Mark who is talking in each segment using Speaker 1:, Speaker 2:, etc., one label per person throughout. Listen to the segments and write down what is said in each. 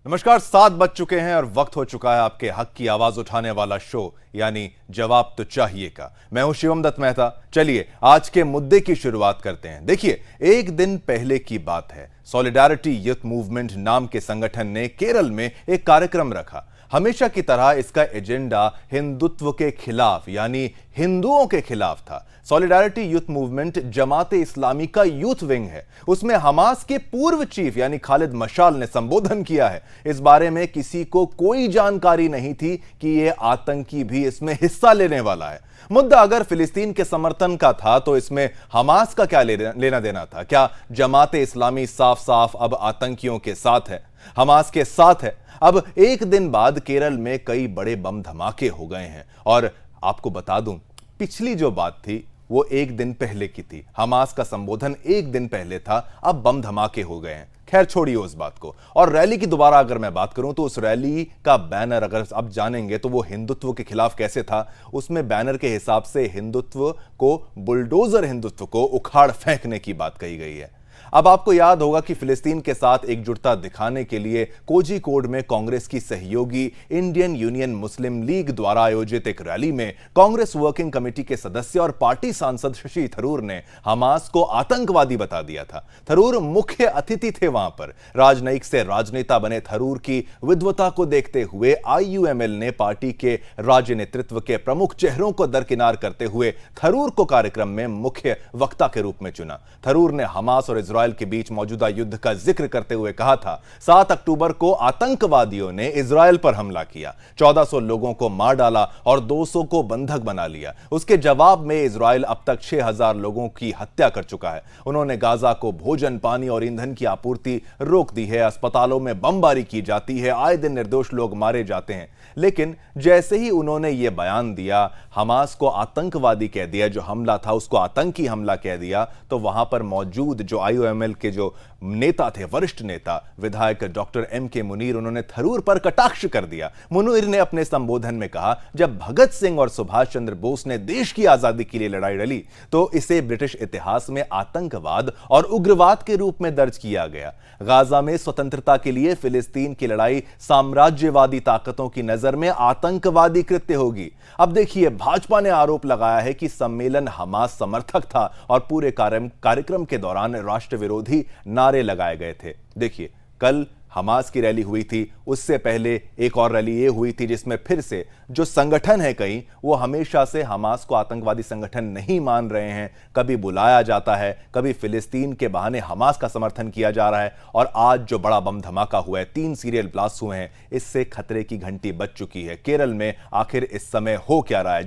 Speaker 1: नमस्कार, 7 बज चुके हैं और वक्त हो चुका है आपके हक की आवाज उठाने वाला शो यानी जवाब तो चाहिए का। मैं हूं शिवम दत्त मेहता। चलिए आज के मुद्दे की शुरुआत करते हैं। देखिए, एक दिन पहले की बात है, सॉलिडारिटी यूथ मूवमेंट नाम के संगठन ने केरल में एक कार्यक्रम रखा। हमेशा की तरह इसका एजेंडा हिंदुत्व के खिलाफ यानी हिंदुओं के खिलाफ था। सॉलिडारिटी यूथ मूवमेंट जमाते इस्लामी का यूथ विंग है। उसमें हमास के पूर्व चीफ यानी खालिद मशाल ने संबोधन किया है। इस बारे में किसी को कोई जानकारी नहीं थी कि यह आतंकी भी इसमें हिस्सा लेने वाला है। मुद्दा अगर फिलिस्तीन के समर्थन का था तो इसमें हमास का क्या लेना देना था? क्या जमाते इस्लामी साफ साफ अब आतंकियों के साथ है, हमास के साथ है? अब एक दिन बाद केरल में कई बड़े बम धमाके हो गए हैं और आपको बता दूं, पिछली जो बात थी वो एक दिन पहले की थी। हमास का संबोधन एक दिन पहले था, अब बम धमाके हो गए हैं। खैर छोड़िए उस बात को। और रैली की दोबारा अगर मैं बात करूं तो उस रैली का बैनर अगर आप जानेंगे तो वो हिंदुत्व के खिलाफ कैसे था। उसमें बैनर के हिसाब से हिंदुत्व को, बुलडोजर हिंदुत्व को उखाड़ फेंकने की बात कही गई है। अब आपको याद होगा कि फिलिस्तीन के साथ एकजुटता दिखाने के लिए कोझिकोड में कांग्रेस की सहयोगी इंडियन यूनियन मुस्लिम लीग द्वारा आयोजित एक रैली में कांग्रेस वर्किंग कमेटी के सदस्य और पार्टी सांसद शशि थरूर ने हमास को आतंकवादी बता दिया था। थरूर मुख्य अतिथि थे वहां पर। राजनयिक से राजनेता बने थरूर की विद्वता को देखते हुए आईयूएमएल ने पार्टी के राज्य नेतृत्व के प्रमुख चेहरों को दरकिनार करते हुए थरूर को कार्यक्रम में मुख्य वक्ता के रूप में चुना। थरूर ने हमास और इजराइल के बीच मौजूदा युद्ध का जिक्र करते हुए कहा था, 7 अक्टूबर को आतंकवादियों ने इजराइल पर हमला किया, 1400 लोगों को मार डाला और 200 को बंधक बना लिया। उसके जवाब में इजराइल अब तक 6000 लोगों की हत्या कर चुका है। उन्होंने गाजा को भोजन, पानी और ईंधन की आपूर्ति रोक दी है। अस्पतालों में बमबारी की जाती है, आए दिन निर्दोष लोग मारे जाते हैं। लेकिन जैसे ही उन्होंने यह बयान दिया, हमास को आतंकवादी कह दिया, जो हमला था उसको आतंकी हमला कह दिया, तो वहां पर मौजूद जो आईयूएमएल के जो नेता थे, वरिष्ठ नेता विधायक डॉक्टर एम.के. मुनीर, उन्होंने थरूर पर कटाक्ष कर दिया। मुनीर ने अपने संबोधन में कहा, जब भगत सिंह और सुभाष चंद्र बोस ने देश की आजादी के लिए लड़ाई लड़ी तो इसे ब्रिटिश इतिहास में आतंकवाद और उग्रवाद के रूप में दर्ज किया गया। गाजा में स्वतंत्रता के लिए फिलिस्तीन की लड़ाई साम्राज्यवादी ताकतों की नजर में आतंकवादी कृत्य होगी। अब देखिए, भाजपा ने आरोप लगाया है कि सम्मेलन हमास समर्थक था और पूरे कार्यक्रम के दौरान राष्ट्र विरोधी नारे लगाए गए थे। देखिए, कल हमास की रैली हुई थी, उससे पहले एक और रैली ये हुई थी जिसमें फिर से जो संगठन है, कहीं वो हमेशा से हमास को आतंकवादी संगठन नहीं मान रहे हैं। कभी बुलाया जाता है, कभी फिलिस्तीन के बहाने हमास का समर्थन किया जा रहा है। और आज जो बड़ा बम धमाका हुआ है, 3 सीरियल ब्लास्ट हुए हैं, इससे खतरे की घंटी बज चुकी है। केरल में आखिर इस समय हो क्या रहा है?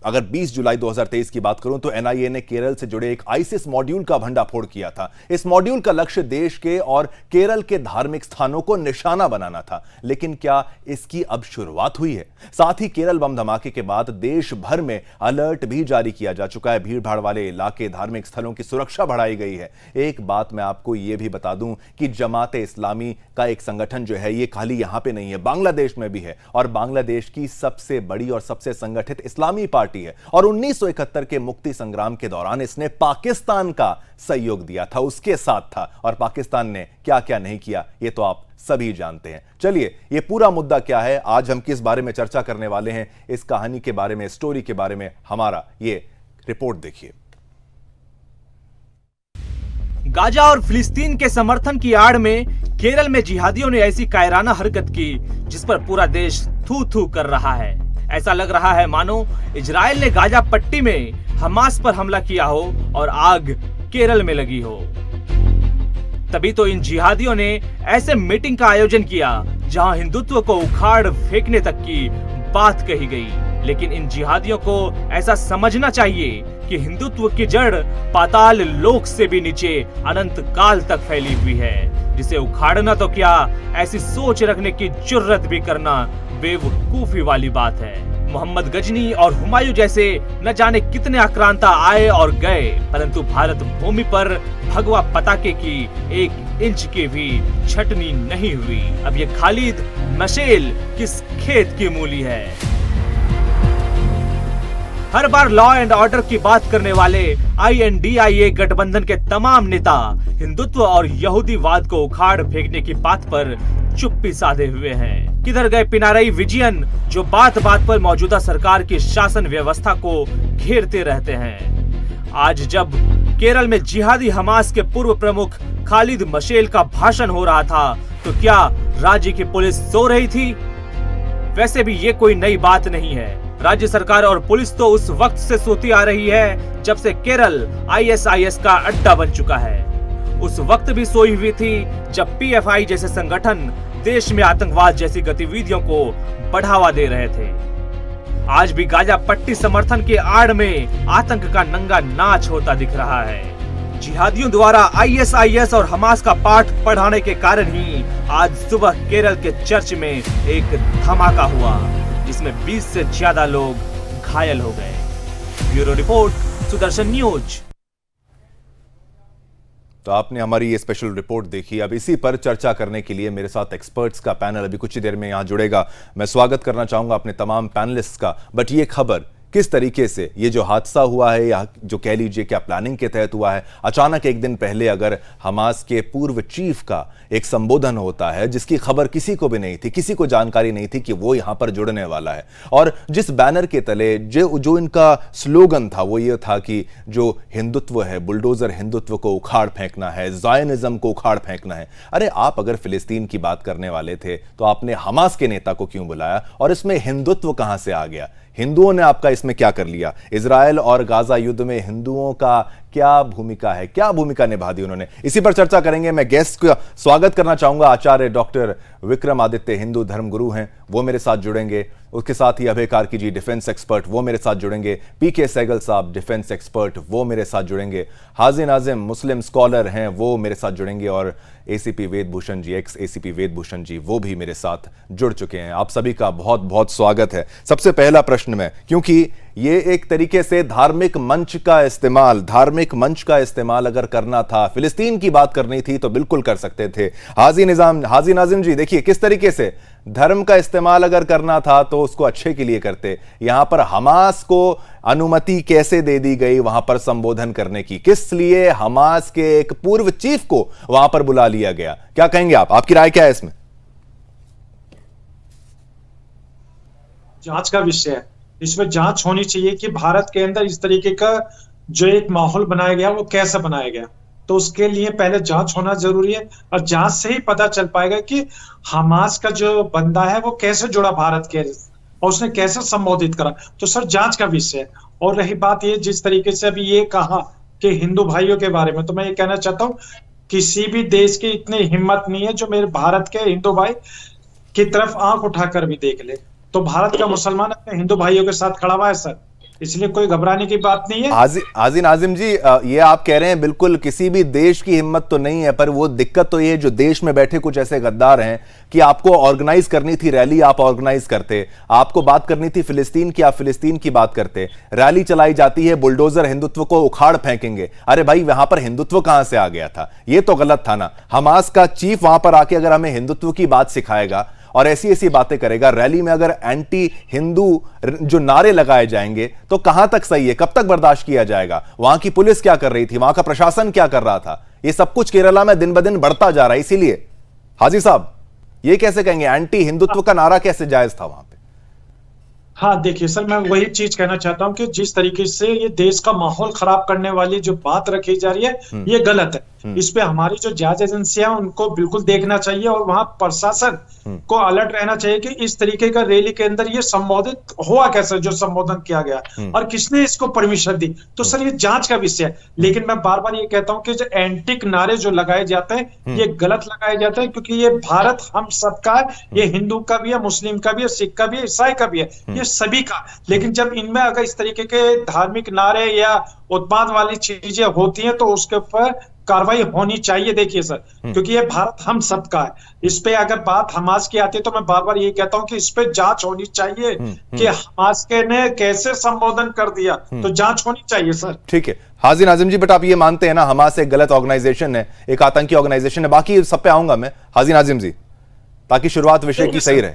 Speaker 1: अगर 20 जुलाई 2023 की बात करूं तो एनआईए ने केरल से जुड़े एक आईसिस मॉड्यूल का भंडाफोड़ किया था। इस मॉड्यूल का लक्ष्य देश के और केरल के धार्मिक स्थानों को निशाना बनाना था। लेकिन क्या इसकी अब शुरुआत हुई है? साथ ही केरल बम धमाके के बाद देश भर में अलर्ट भी जारी किया जा चुका है। भीड़भाड़ वाले इलाके, धार्मिक स्थलों की सुरक्षा बढ़ाई गई है। एक बात मैं आपको यह भी बता दूं कि जमाते इस्लामी का एक संगठन जो है, ये खाली यहां पे नहीं है, बांग्लादेश में भी है और बांग्लादेश की सबसे बड़ी और सबसे संगठित इस्लामी पार्टी है। और 1971 के मुक्ति संग्राम के दौरान इसने पाकिस्तान का सहयोग दिया था, उसके साथ था। और पाकिस्तान ने क्या क्या नहीं किया, ये तो आप सभी जानते हैं। चलिए, ये पूरा मुद्दा क्या है, आज हम किस बारे में चर्चा करने वाले हैं, इस कहानी के बारे में, स्टोरी के बारे में हमारा ये रिपोर्ट देखिए।
Speaker 2: गाजा और फिलिस्तीन के समर्थन की आड़ में केरल में जिहादियों ने ऐसी कायराना हरकत की जिस पर पूरा देश थू थू कर रहा है। ऐसा लग रहा है मानो इजराइल ने गाजा पट्टी में हमास पर हमला किया हो और आग केरल में लगी हो। तभी तो इन जिहादियों ने ऐसे मीटिंग का आयोजन किया जहां हिंदुत्व को उखाड़ फेंकने तक की बात कही गई। लेकिन इन जिहादियों को ऐसा समझना चाहिए कि हिंदुत्व की जड़ पाताल लोक से भी नीचे अनंत काल तक फैली हुई है, जिसे उखाड़ना तो क्या, ऐसी सोच रखने की जुर्रत भी करना बेवकूफी वाली बात है। मोहम्मद गजनी और हुमायूं जैसे न जाने कितने आक्रांता आए और गए, परंतु भारत भूमि पर भगवा पताके की 1 इंच की भी छटनी नहीं हुई। अब ये खालिद मशेल किस खेत की मूली है? हर बार लॉ एंड ऑर्डर की बात करने वाले INDIA गठबंधन के तमाम नेता हिंदुत्व और यहूदीवाद को उखाड़ फेंकने की बात पर चुप्पी साधे हुए हैं। किधर गए पिनाराई विजयन, जो बात बात पर मौजूदा सरकार की शासन व्यवस्था को घेरते रहते हैं। आज जब केरल में जिहादी हमास के पूर्व प्रमुख खालिद मशेल का भाषण हो रहा था, तो क्या राज्य की पुलिस सो रही थी? वैसे भी ये कोई नई बात नहीं है। राज्य सरकार और पुलिस तो उस वक्त से सोती आ रही है जब से केरल ISIS का अड्डा बन चुका है। उस वक्त भी सोई हुई थी जब PFI जैसे संगठन देश में आतंकवाद जैसी गतिविधियों को बढ़ावा दे रहे थे। आज भी गाजा पट्टी समर्थन के आड़ में आतंक का नंगा नाच होता दिख रहा है। जिहादियों द्वारा ISIS और हमास का पाठ पढ़ाने के कारण ही आज सुबह केरल के चर्च में एक धमाका हुआ, जिसमें 20 से ज्यादा लोग घायल हो गए। Bureau report, Sudarshan news.
Speaker 1: तो आपने हमारी ये स्पेशल रिपोर्ट देखी। अब इसी पर चर्चा करने के लिए मेरे साथ एक्सपर्ट्स का पैनल अभी कुछ ही देर में यहां जुड़ेगा। मैं स्वागत करना चाहूंगा अपने तमाम पैनलिस्ट्स का। बट ये खबर किस तरीके से, ये जो हादसा हुआ है या जो कह लीजिए क्या प्लानिंग के तहत हुआ है, अचानक एक दिन पहले अगर हमास के पूर्व चीफ का एक संबोधन होता है जिसकी खबर किसी को भी नहीं थी, किसी को जानकारी नहीं थी कि वो यहां पर जुड़ने वाला है, और जिस बैनर के तले जो इनका स्लोगन था वो ये था कि जो हिंदुत्व है, बुलडोजर हिंदुत्व को उखाड़ फेंकना है, ज़ायनिज्म को उखाड़ फेंकना है। अरे आप अगर फिलिस्तीन की बात करने वाले थे तो आपने हमास के नेता को क्यों बुलाया, और इसमें हिंदुत्व कहां से आ गया? हिंदुओं ने आपका इसमें क्या कर लिया? इजराइल और गाजा युद्ध में हिंदुओं का क्या भूमिका है, क्या भूमिका निभा दी उन्होंने? इसी पर चर्चा करेंगे। मैं गेस्ट का स्वागत करना चाहूंगा आचार्य डॉक्टर विक्रमादित्य, हिंदू धर्मगुरु हैं, वो मेरे साथ जुड़ेंगे। उसके साथ ही अभय कार्की जी, डिफेंस एक्सपर्ट, वो मेरे साथ जुड़ेंगे। PK सहगल साहब, डिफेंस एक्सपर्ट, वो मेरे साथ जुड़ेंगे। हाजी नाजिम, मुस्लिम स्कॉलर हैं, वो मेरे साथ जुड़ेंगे। और ACP वेदभूषण जी, एक्स ACP वेदभूषण जी, वो भी मेरे साथ जुड़ चुके हैं। आप सभी का बहुत बहुत स्वागत है। सबसे पहला प्रश्न में, क्योंकि ये एक तरीके से धार्मिक मंच का इस्तेमाल अगर करना था, फिलिस्तीन की बात करनी थी तो बिल्कुल कर सकते थे। हाजी नाजिम जी, देखिए किस तरीके से धर्म का इस्तेमाल अगर करना था तो उसको अच्छे के लिए करते। यहां पर हमास को अनुमति कैसे दे दी गई वहां पर संबोधन करने की? किस लिए हमास के एक पूर्व चीफ को वहां पर बुला लिया गया? क्या कहेंगे आप? आपकी राय क्या है इसमें?
Speaker 3: जांच का विषय है। इसमें जांच होनी चाहिए कि भारत के अंदर इस तरीके का जो एक माहौल बनाया गया वो कैसे बनाया गया। तो उसके लिए पहले जांच होना जरूरी है, और जांच से ही पता चल पाएगा कि हमास का जो बंदा है वो कैसे जुड़ा भारत के, और उसने कैसे संबोधित करा। तो सर जांच का विषय है। और रही बात ये, जिस तरीके से अभी ये कहा कि हिंदू भाइयों के बारे में, तो मैं ये कहना चाहता हूँ किसी भी देश की इतनी हिम्मत नहीं है जो मेरे भारत के हिंदू भाई की तरफ आंख उठाकर भी देख ले। तो भारत का मुसलमान अपने हिंदू भाइयों के साथ खड़ा हुआ है सर, इसलिए कोई घबराने की बात नहीं है।
Speaker 1: हाजी नाजिम जी, ये आप कह रहे हैं बिल्कुल किसी भी देश की हिम्मत तो नहीं है, पर वो दिक्कत तो ये जो देश में बैठे कुछ ऐसे गद्दार हैं कि आपको ऑर्गेनाइज करनी थी रैली, आप ऑर्गेनाइज करते, आपको बात करनी थी फिलिस्तीन की, आप फिलिस्तीन की बात करते, रैली चलाई जाती है, बुलडोजर हिंदुत्व को उखाड़ फेंकेंगे। अरे भाई, वहां पर हिंदुत्व कहां से आ गया था? ये तो गलत था ना। हमास का चीफ वहां पर आके अगर हमें हिंदुत्व की बात सिखाएगा और ऐसी ऐसी बातें करेगा, रैली में अगर एंटी हिंदू जो नारे लगाए जाएंगे, तो कहां तक सही है? कब तक बर्दाश्त किया जाएगा? वहां की पुलिस क्या कर रही थी? वहां का प्रशासन क्या कर रहा था? ये सब कुछ केरला में दिन ब दिन बढ़ता जा रहा है। इसीलिए हाजी साहब, ये कैसे कहेंगे एंटी हिंदुत्व का नारा कैसे जायज था वहां पे?
Speaker 3: हाँ देखिए सर, मैं वही चीज कहना चाहता हूँ कि जिस तरीके से ये देश का माहौल खराब करने वाली जो बात रखी जा रही है ये गलत है। इस पे हमारी जो जांच एजेंसियां उनको बिल्कुल देखना चाहिए, और वहां प्रशासन को अलर्ट रहना चाहिए कि इस तरीके का रैली के अंदर ये संबोधित हुआ कैसे, जो संबोधन किया गया, और किसने इसको परमिशन दी। तो सर ये जांच का विषय है। लेकिन मैं बार बार ये कहता हूँ कि जो एंटिक नारे जो लगाए जाते हैं ये गलत लगाए जाते हैं, क्योंकि ये भारत हम सबका है, ये हिंदू का भी है, मुस्लिम का भी है, सिख का भी है, ईसाई का भी है, ये सभी का। लेकिन जब इनमें अगर इस तरीके के धार्मिक नारे या उत्पाद वाली चीजें होती हैं तो उसके ऊपर कार्रवाई होनी चाहिए। देखिए सर, क्योंकि ये भारत हम सबका है। इस पे अगर बात हमास की आती है तो मैं बार बार ये कहता हूं कि इस पे जांच होनी चाहिए कि हमास के ने कैसे संबोधन कर दिया, तो जांच होनी चाहिए सर।
Speaker 1: ठीक है हाजी नाजिम जी, बट आप ये मानते हैं ना हमास एक गलत ऑर्गेनाइजेशन है, एक आतंकी ऑर्गेनाइजेशन है? बाकी सब पे आऊंगा मैं हाजी नाजिम जी, ताकि शुरुआत विषय की सही रहे।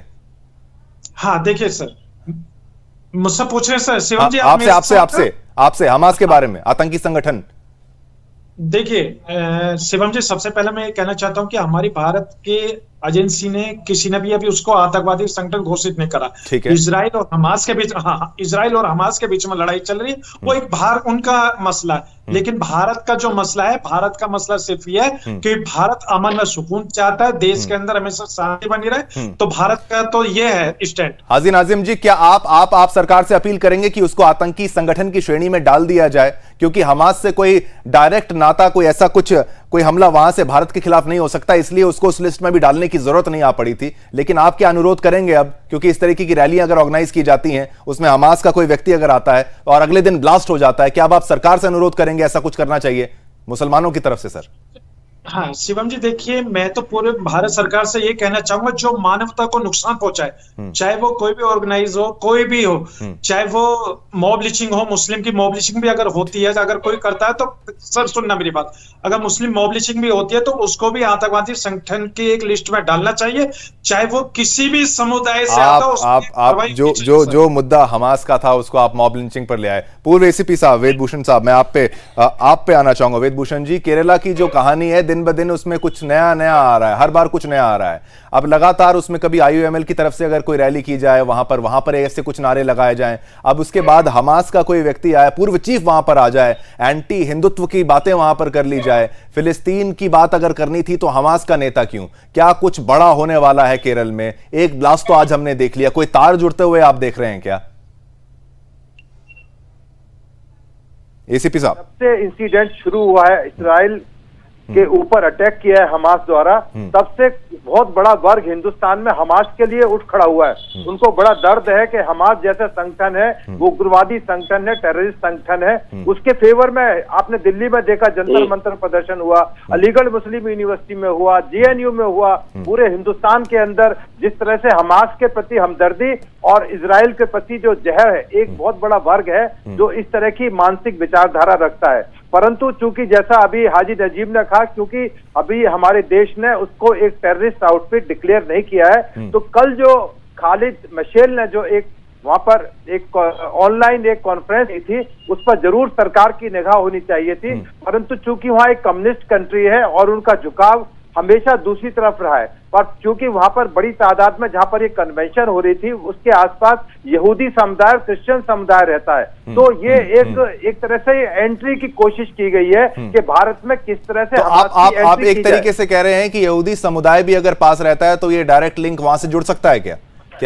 Speaker 3: हाँ देखिए सर, मुझसे पूछ रहे हैं सर शिवम जी,
Speaker 1: आपसे
Speaker 3: मेरे
Speaker 1: आपसे
Speaker 3: साथ-
Speaker 1: आपसे आपसे हमास के बारे में, आतंकी संगठन।
Speaker 3: देखिए शिवम जी, सबसे पहले मैं ये कहना चाहता हूं कि हमारी भारत के एजेंसी ने किसी ने भी अभी उसको आतंकवादी संगठन घोषित नहीं करा।
Speaker 1: ठीक है।
Speaker 3: इजराइल और हमास के बीच, हाँ, इजराइल और हमास के बीच में लड़ाई चल रही है, वो एक बाहर उनका मसला है। लेकिन भारत का जो मसला है, भारत का मसला सिर्फ ये है कि भारत अमन में सुकून चाहता है, देश के अंदर हमेशा शांति बनी रहे। तो भारत का तो ये है स्टैंड।
Speaker 1: हाजी नाजिम जी, क्या आप सरकार से अपील करेंगे कि उसको आतंकी संगठन की श्रेणी में डाल दिया जाए, क्योंकि हमास से कोई डायरेक्ट नाता, कोई ऐसा कोई हमला वहां से भारत के खिलाफ नहीं हो सकता, इसलिए उसको उस लिस्ट में भी डालने की जरूरत नहीं आ पड़ी थी। लेकिन आप क्या अनुरोध करेंगे अब, क्योंकि इस तरीके की रैलियां अगर ऑर्गेनाइज की जाती हैं, उसमें हमास का कोई व्यक्ति अगर आता है और अगले दिन ब्लास्ट हो जाता है, क्या अब आप सरकार से अनुरोध करेंगे ऐसा कुछ करना चाहिए मुसलमानों की तरफ से? सर
Speaker 3: हाँ शिवम जी, देखिए मैं तो पूरे भारत सरकार से ये कहना चाहूंगा, जो मानवता को नुकसान पहुंचाए, चाहे वो कोई भी ऑर्गेनाइज हो, कोई भी हो, चाहे वो मॉब लिंचिंग हो, मुस्लिम की मॉब लिंचिंग भी अगर होती है, अगर कोई करता है तो सर सुनना मेरी बात, अगर मुस्लिम मॉब लिंचिंग भी होती है तो उसको भी आतंकवादी संगठन की एक लिस्ट में डालना चाहिए, चाहे वो किसी भी समुदाय से आता हो।
Speaker 1: आप जो मुद्दा हमास का था उसको आप मॉब लिंचिंग पर ले आए। पूर्व एसीपी साहब वेद भूषण साहब, मैं आप पे आना चाहूंगा। वेद भूषण जी, केरला की जो कहानी है, दिन ब दिन उसमें कुछ नया आ रहा है, हर बार कुछ नया आ रहा है। अब लगातार उसमें कभी IUML की तरफ से अगर कोई रैली की जाए, वहां पर ऐसे कुछ नारे लगाए जाएं, अब उसके बाद हमास का कोई व्यक्ति आए, पूर्व चीफ वहां पर आ जाए, एंटी हिंदुत्व की बातें वहां पर कर ली जाए, फिलिस्तीन की बात अगर करनी थी तो हमास का नेता क्यों? क्या कुछ बड़ा होने वाला है केरल में? एक ब्लास्ट तो आज हमने देख लिया, कोई तार जुड़ते हुए आप देख रहे हैं क्या एसीपी साहब?
Speaker 4: जब से इंसिडेंट शुरू हुआ है, इजराइल के ऊपर अटैक किया है हमास द्वारा, तब से बहुत बड़ा वर्ग हिंदुस्तान में हमास के लिए उठ खड़ा हुआ है। उनको बड़ा दर्द है कि हमास जैसा संगठन है, वो उग्रवादी संगठन है, टेररिस्ट संगठन है, उसके फेवर में आपने दिल्ली में देखा जंतर मंतर प्रदर्शन हुआ, अलीगढ़ मुस्लिम यूनिवर्सिटी में हुआ, JNU में हुआ, पूरे हिंदुस्तान के अंदर जिस तरह से हमास के प्रति हमदर्दी और इजराइल के प्रति जो जहर है, एक बहुत बड़ा वर्ग है जो इस तरह की मानसिक विचारधारा रखता है। परंतु चूंकि जैसा अभी हाजी नजीब ने कहा, क्योंकि अभी हमारे देश ने उसको एक टेररिस्ट आउटफिट डिक्लेयर नहीं किया है, तो कल जो खालिद मशेल ने जो एक वहां पर एक ऑनलाइन एक कॉन्फ्रेंस की थी, उस पर जरूर सरकार की निगाह होनी चाहिए थी। परंतु चूंकि वहां एक कम्युनिस्ट कंट्री है और उनका झुकाव हमेशा दूसरी तरफ रहा है, पर चूंकि वहां पर बड़ी तादाद में जहां पर ये कन्वेंशन हो रही थी, उसके आसपास यहूदी समुदाय, क्रिश्चियन समुदाय रहता है, तो ये एक तरह से एंट्री की कोशिश की गई है कि भारत में किस तरह से
Speaker 1: तो आप एक तरीके से कह रहे हैं कि यहूदी समुदाय भी अगर पास रहता है तो ये डायरेक्ट लिंक वहां से जुड़ सकता है क्या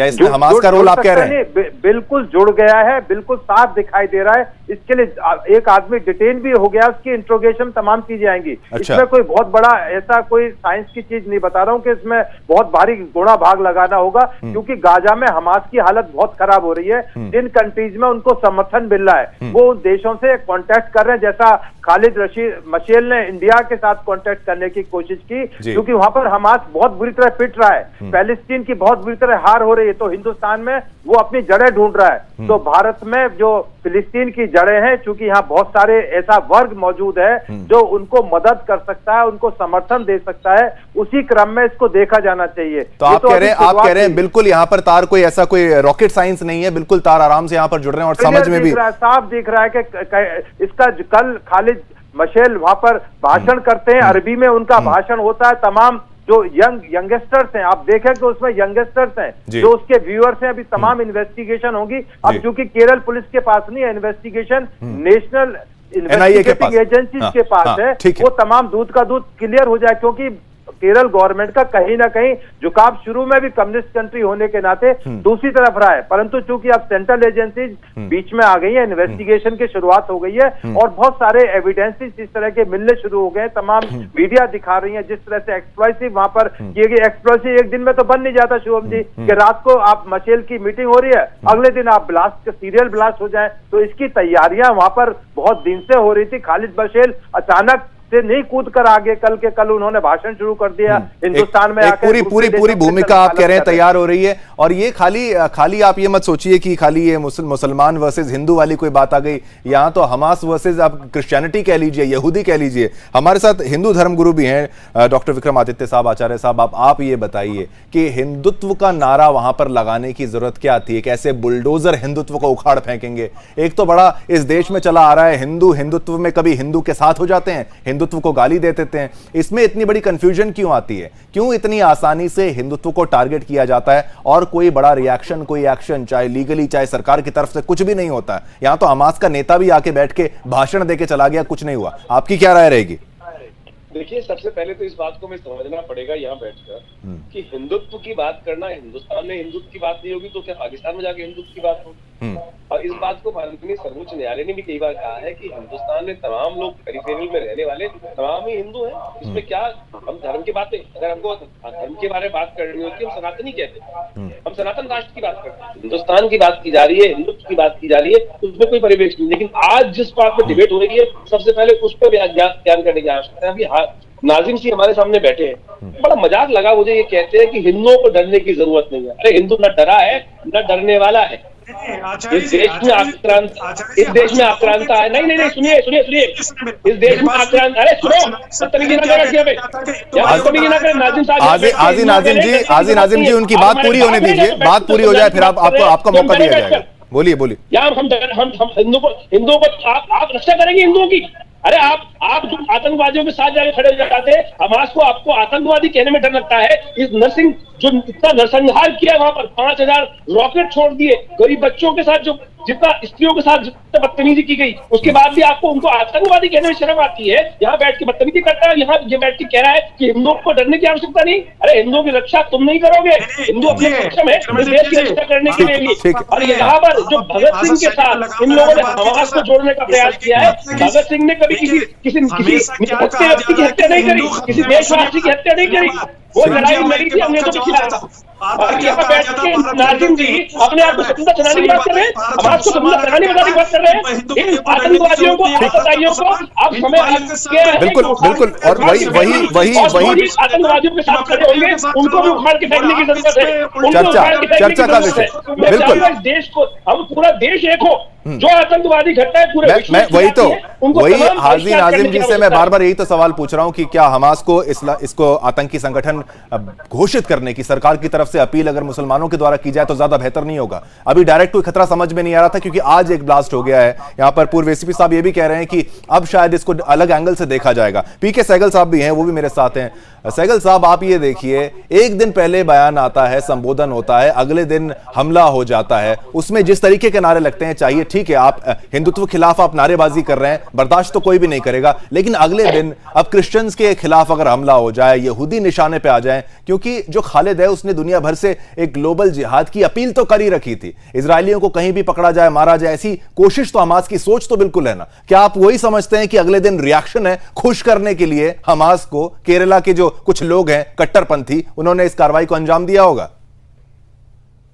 Speaker 1: इसमें हमास का रोल आप कह रहे हैं?
Speaker 4: बिल्कुल जुड़ गया है, बिल्कुल साफ दिखाई दे रहा है। इसके लिए एक आदमी डिटेन भी हो गया, उसकी इंट्रोगेशन तमाम की जाएंगी।
Speaker 1: अच्छा।
Speaker 4: इसमें कोई बहुत बड़ा ऐसा कोई साइंस की चीज नहीं बता रहा हूं कि इसमें बहुत भारी गुणा भाग लगाना होगा, क्योंकि गाजा में हमास की हालत बहुत खराब हो रही है। जिन कंट्रीज में उनको समर्थन मिल रहा है, वो उन देशों से कॉन्टेक्ट कर रहे हैं, जैसा खालिद मशेल ने इंडिया के साथ कॉन्टेक्ट करने की कोशिश की, क्योंकि वहां पर हमास बहुत बुरी तरह पिट रहा है, पैलेस्टीन की बहुत बुरी तरह हार हो रही है, तो हिंदुस्तान में वो अपनी जड़ें ढूंढ रहा है। तो भारत में जो फिलिस्तीन की जड़ें हैं, चूंकि यहाँ बहुत सारे ऐसा वर्ग मौजूद है जो उनको मदद कर सकता है, उनको समर्थन दे सकता है, उसी क्रम में इसको देखा जाना चाहिए।
Speaker 1: तो आप कह रहे हैं बिल्कुल यहाँ पर तार कोई ऐसा कोई रॉकेट साइंस नहीं है, बिल्कुल तार आराम से यहाँ पर जुड़ रहे हैं और समझ में भी
Speaker 4: साफ दिख रहा है कि इसका कल खालिद मशेल वहां पर भाषण करते हैं, अरबी में उनका भाषण होता है, तमाम जो यंगस्टर्स हैं, आप देखें कि उसमें यंगस्टर्स हैं जो उसके व्यूअर्स हैं, अभी तमाम इन्वेस्टिगेशन होगी। अब चूंकि केरल पुलिस के पास नहीं है इन्वेस्टिगेशन, नेशनल इन्वेस्टिगेटिंग एजेंसीज के पास है, वो तमाम दूध का दूध क्लियर हो जाए, क्योंकि केरल गवर्नमेंट का कहीं ना कहीं झुकाव शुरू में भी कम्युनिस्ट कंट्री होने के नाते दूसरी तरफ रहा है, परंतु चूंकि अब सेंट्रल एजेंसीज बीच में आ गई है, इन्वेस्टिगेशन की शुरुआत हो गई है और बहुत सारे एविडेंसेस इस तरह के मिलने शुरू हो गए, तमाम मीडिया दिखा रही है जिस तरह से एक्सप्लॉइसिव वहां पर किए गए। एक्सप्लॉइसिव एक दिन में तो बन नहीं जाता शुभम जी, कि रात को आप मशेल की मीटिंग हो रही है, अगले दिन आप ब्लास्ट सीरियल ब्लास्ट हो जाए, तो इसकी तैयारियां वहां पर बहुत दिन से हो रही थी। खालिद मशेल अचानक से नहीं कूद कर आगे कल के कल उन्होंने भाषण शुरू कर दिया हिंदुस्तान में आकर
Speaker 1: पूरी भूमिका आप कह रहे हैं तैयार हो रही है। और ये खाली आप ये मत सोचिए कि खाली ये मुसलमान वर्सेस हिंदू वाली कोई बात आ गई। यहाँ तो हमास वर्सेस आप क्रिश्चियनिटी कह लीजिए, यहूदी कह लीजिए। हमारे साथ हिंदू धर्मगुरु भी हैं डॉक्टर विक्रमादित्य साहब, आचार्य साहब। आप ये बताइए कि हिंदुत्व का नारा वहां पर लगाने की जरूरत क्या थी? कैसे बुलडोजर हिंदुत्व को उखाड़ फेंकेंगे? एक तो बड़ा इस देश में चला आ रहा है हिंदुत्व में कभी हिंदू के साथ हो जाते हैं, हिंदुत्व को गाली दे देते हैं। इसमें इतनी बड़ी कंफ्यूजन क्यों आती है? क्यों इतनी आसानी से हिंदुत्व को टारगेट किया जाता है और कोई बड़ा रिएक्शन, कोई एक्शन, चाहे लीगली चाहे सरकार की तरफ से, कुछ भी नहीं होता है? यहां तो हमास का नेता भी आके बैठ के भाषण देके चला गया, कुछ नहीं हुआ। आपकी क्या राय रहेगी?
Speaker 5: देखिए, सबसे पहले तो इस बात को हमें समझना पड़ेगा यहाँ बैठकर कि हिंदुत्व की बात करना, हिंदुस्तान में हिंदुत्व की बात नहीं होगी तो क्या पाकिस्तान में जाके हिंदुत्व की बात होगी? और इस बात को माननीय सर्वोच्च न्यायालय ने भी कई बार कहा है कि हिंदुस्तान में तमाम लोग पेरिफेरल में रहने वाले तमाम ही हिंदू हैं। इसमें क्या, हम धर्म की बातें, अगर हमको धर्म के बारे में बात करनी होती है, हम सनातनी कहते हैं, हम सनातन राष्ट्र की बात करते हैं। हिंदुस्तान की बात की जा रही है, हिंदुत्व की बात की जा रही है, तो उसमें कोई परिवेश नहीं। लेकिन आज जिस बात पर डिबेट हो रही है, सबसे पहले उस पर ज्ञान करने की आवश्यकता है। अभी नाजिम सिंह हमारे सामने बैठे हैं, बड़ा मजाक लगा मुझे, ये कहते हैं कि हिंदुओं को डरने की जरूरत नहीं है। अरे हिंदू न डरा है न डरने वाला है। इस देश में आक्रांता है। नहीं, सुनिए, इस देश में आक्रांत, अरे सुनो, बदतमीजी ना करें नाजिम साहब।
Speaker 1: आजी नाजिम जी, उनकी बात पूरी होने दीजिए, बात पूरी हो जाए फिर आपका मौका दिया जाएगा। बोलिए।
Speaker 5: यार हम हिंदुओं को आप रक्षा करेंगे हिंदुओं की? अरे आप जो आतंकवादियों के साथ जाके खड़े हो जाते हैं, हमास को आपको आतंकवादी कहने में डर लगता है। इस नरसिंह जो इतना नरसंहार किया, वहां पर 5000 रॉकेट छोड़ दिए, गरीब बच्चों के साथ जो जितना स्त्रियों के साथ जितना बदतमीजी की गई, उसके बाद भी आपको उनको आतंकवादी कहने में शर्म आती है। यहाँ बैठ के बदतमीजी करता है, यहाँ ये बैठ के कह रहा है कि हिंदुओं को डरने की आवश्यकता नहीं। अरे हिंदुओं की रक्षा तुम नहीं करोगे, हिंदू अपने सक्षम है देश की रक्षा करने के लिए भी। और यहाँ पर जो भगत सिंह के साथ इन लोगों ने हमास को जोड़ने का प्रयास किया है, भगत सिंह ने कभी किसी व्यक्ति की हत्या नहीं करी, किसी देशवासी की हत्या नहीं करी। वो लड़ाई लड़ी थी अंग्रेजों के खिलाफ। और यहाँ बैठ के नाजिम जी अपने आप को स्वतंत्रता चलाने की बात कर रहे हैं, हमास को स्वतंत्रता चलाने की बात कर रहे हैं। इन आतंकवादियों को, आतंकवादियों को अब समय आ गया है।
Speaker 1: बिल्कुल। और वही
Speaker 5: आतंकवादियों के साथ खड़े होंगे, उनको भी उखाड़ के फेंकने की जरूरत है।
Speaker 1: चर्चा का विषय बिल्कुल।
Speaker 5: देश को, हम पूरा देश एक हो, जो आतंकवादी घटना है पूरे
Speaker 1: वही हाजी नाजिम जी से मैं बार यही तो सवाल पूछ रहा हूं कि क्या हमास को इसको आतंकी संगठन घोषित करने की सरकार की तरफ से अपील अगर मुसलमानों के द्वारा की जाए तो ज्यादा बेहतर नहीं होगा? अभी डायरेक्ट कोई खतरा समझ में नहीं आ रहा था क्योंकि आज एक ब्लास्ट हो गया है। यहां पर पूर्व एसीपी साहब ये भी कह रहे हैं कि अब शायद इसको अलग एंगल से देखा जाएगा। पीके सहगल साहब भी हैं, वो भी मेरे साथ हैं। सहगल साहब, आप ये देखिए, एक दिन पहले बयान आता है, संबोधन होता है, अगले दिन हमला हो जाता है। उसमें जिस तरीके के नारे लगते हैं, चाहिए ठीक है आप हिंदुत्व के खिलाफ आप नारेबाजी कर रहे हैं, बर्दाश्त तो कोई भी नहीं करेगा, लेकिन अगले दिन अब क्रिश्चियंस के खिलाफ अगर हमला हो जाए, यहूदी निशाने पे आ जाए, क्योंकि जो खालिद है उसने दुनिया भर से एक ग्लोबल जिहाद की अपील तो कर ही रखी थी। इजरायलियों को कहीं भी पकड़ा जाए, मारा जाए, ऐसी कोशिश तो हमास की सोच तो बिल्कुल है ना। क्या आप वही समझते हैं कि अगले दिन रिएक्शन है खुश करने के लिए हमास को? केरला के जो कुछ लोग हैं कट्टरपंथी, उन्होंने इस कार्रवाई को अंजाम दिया होगा?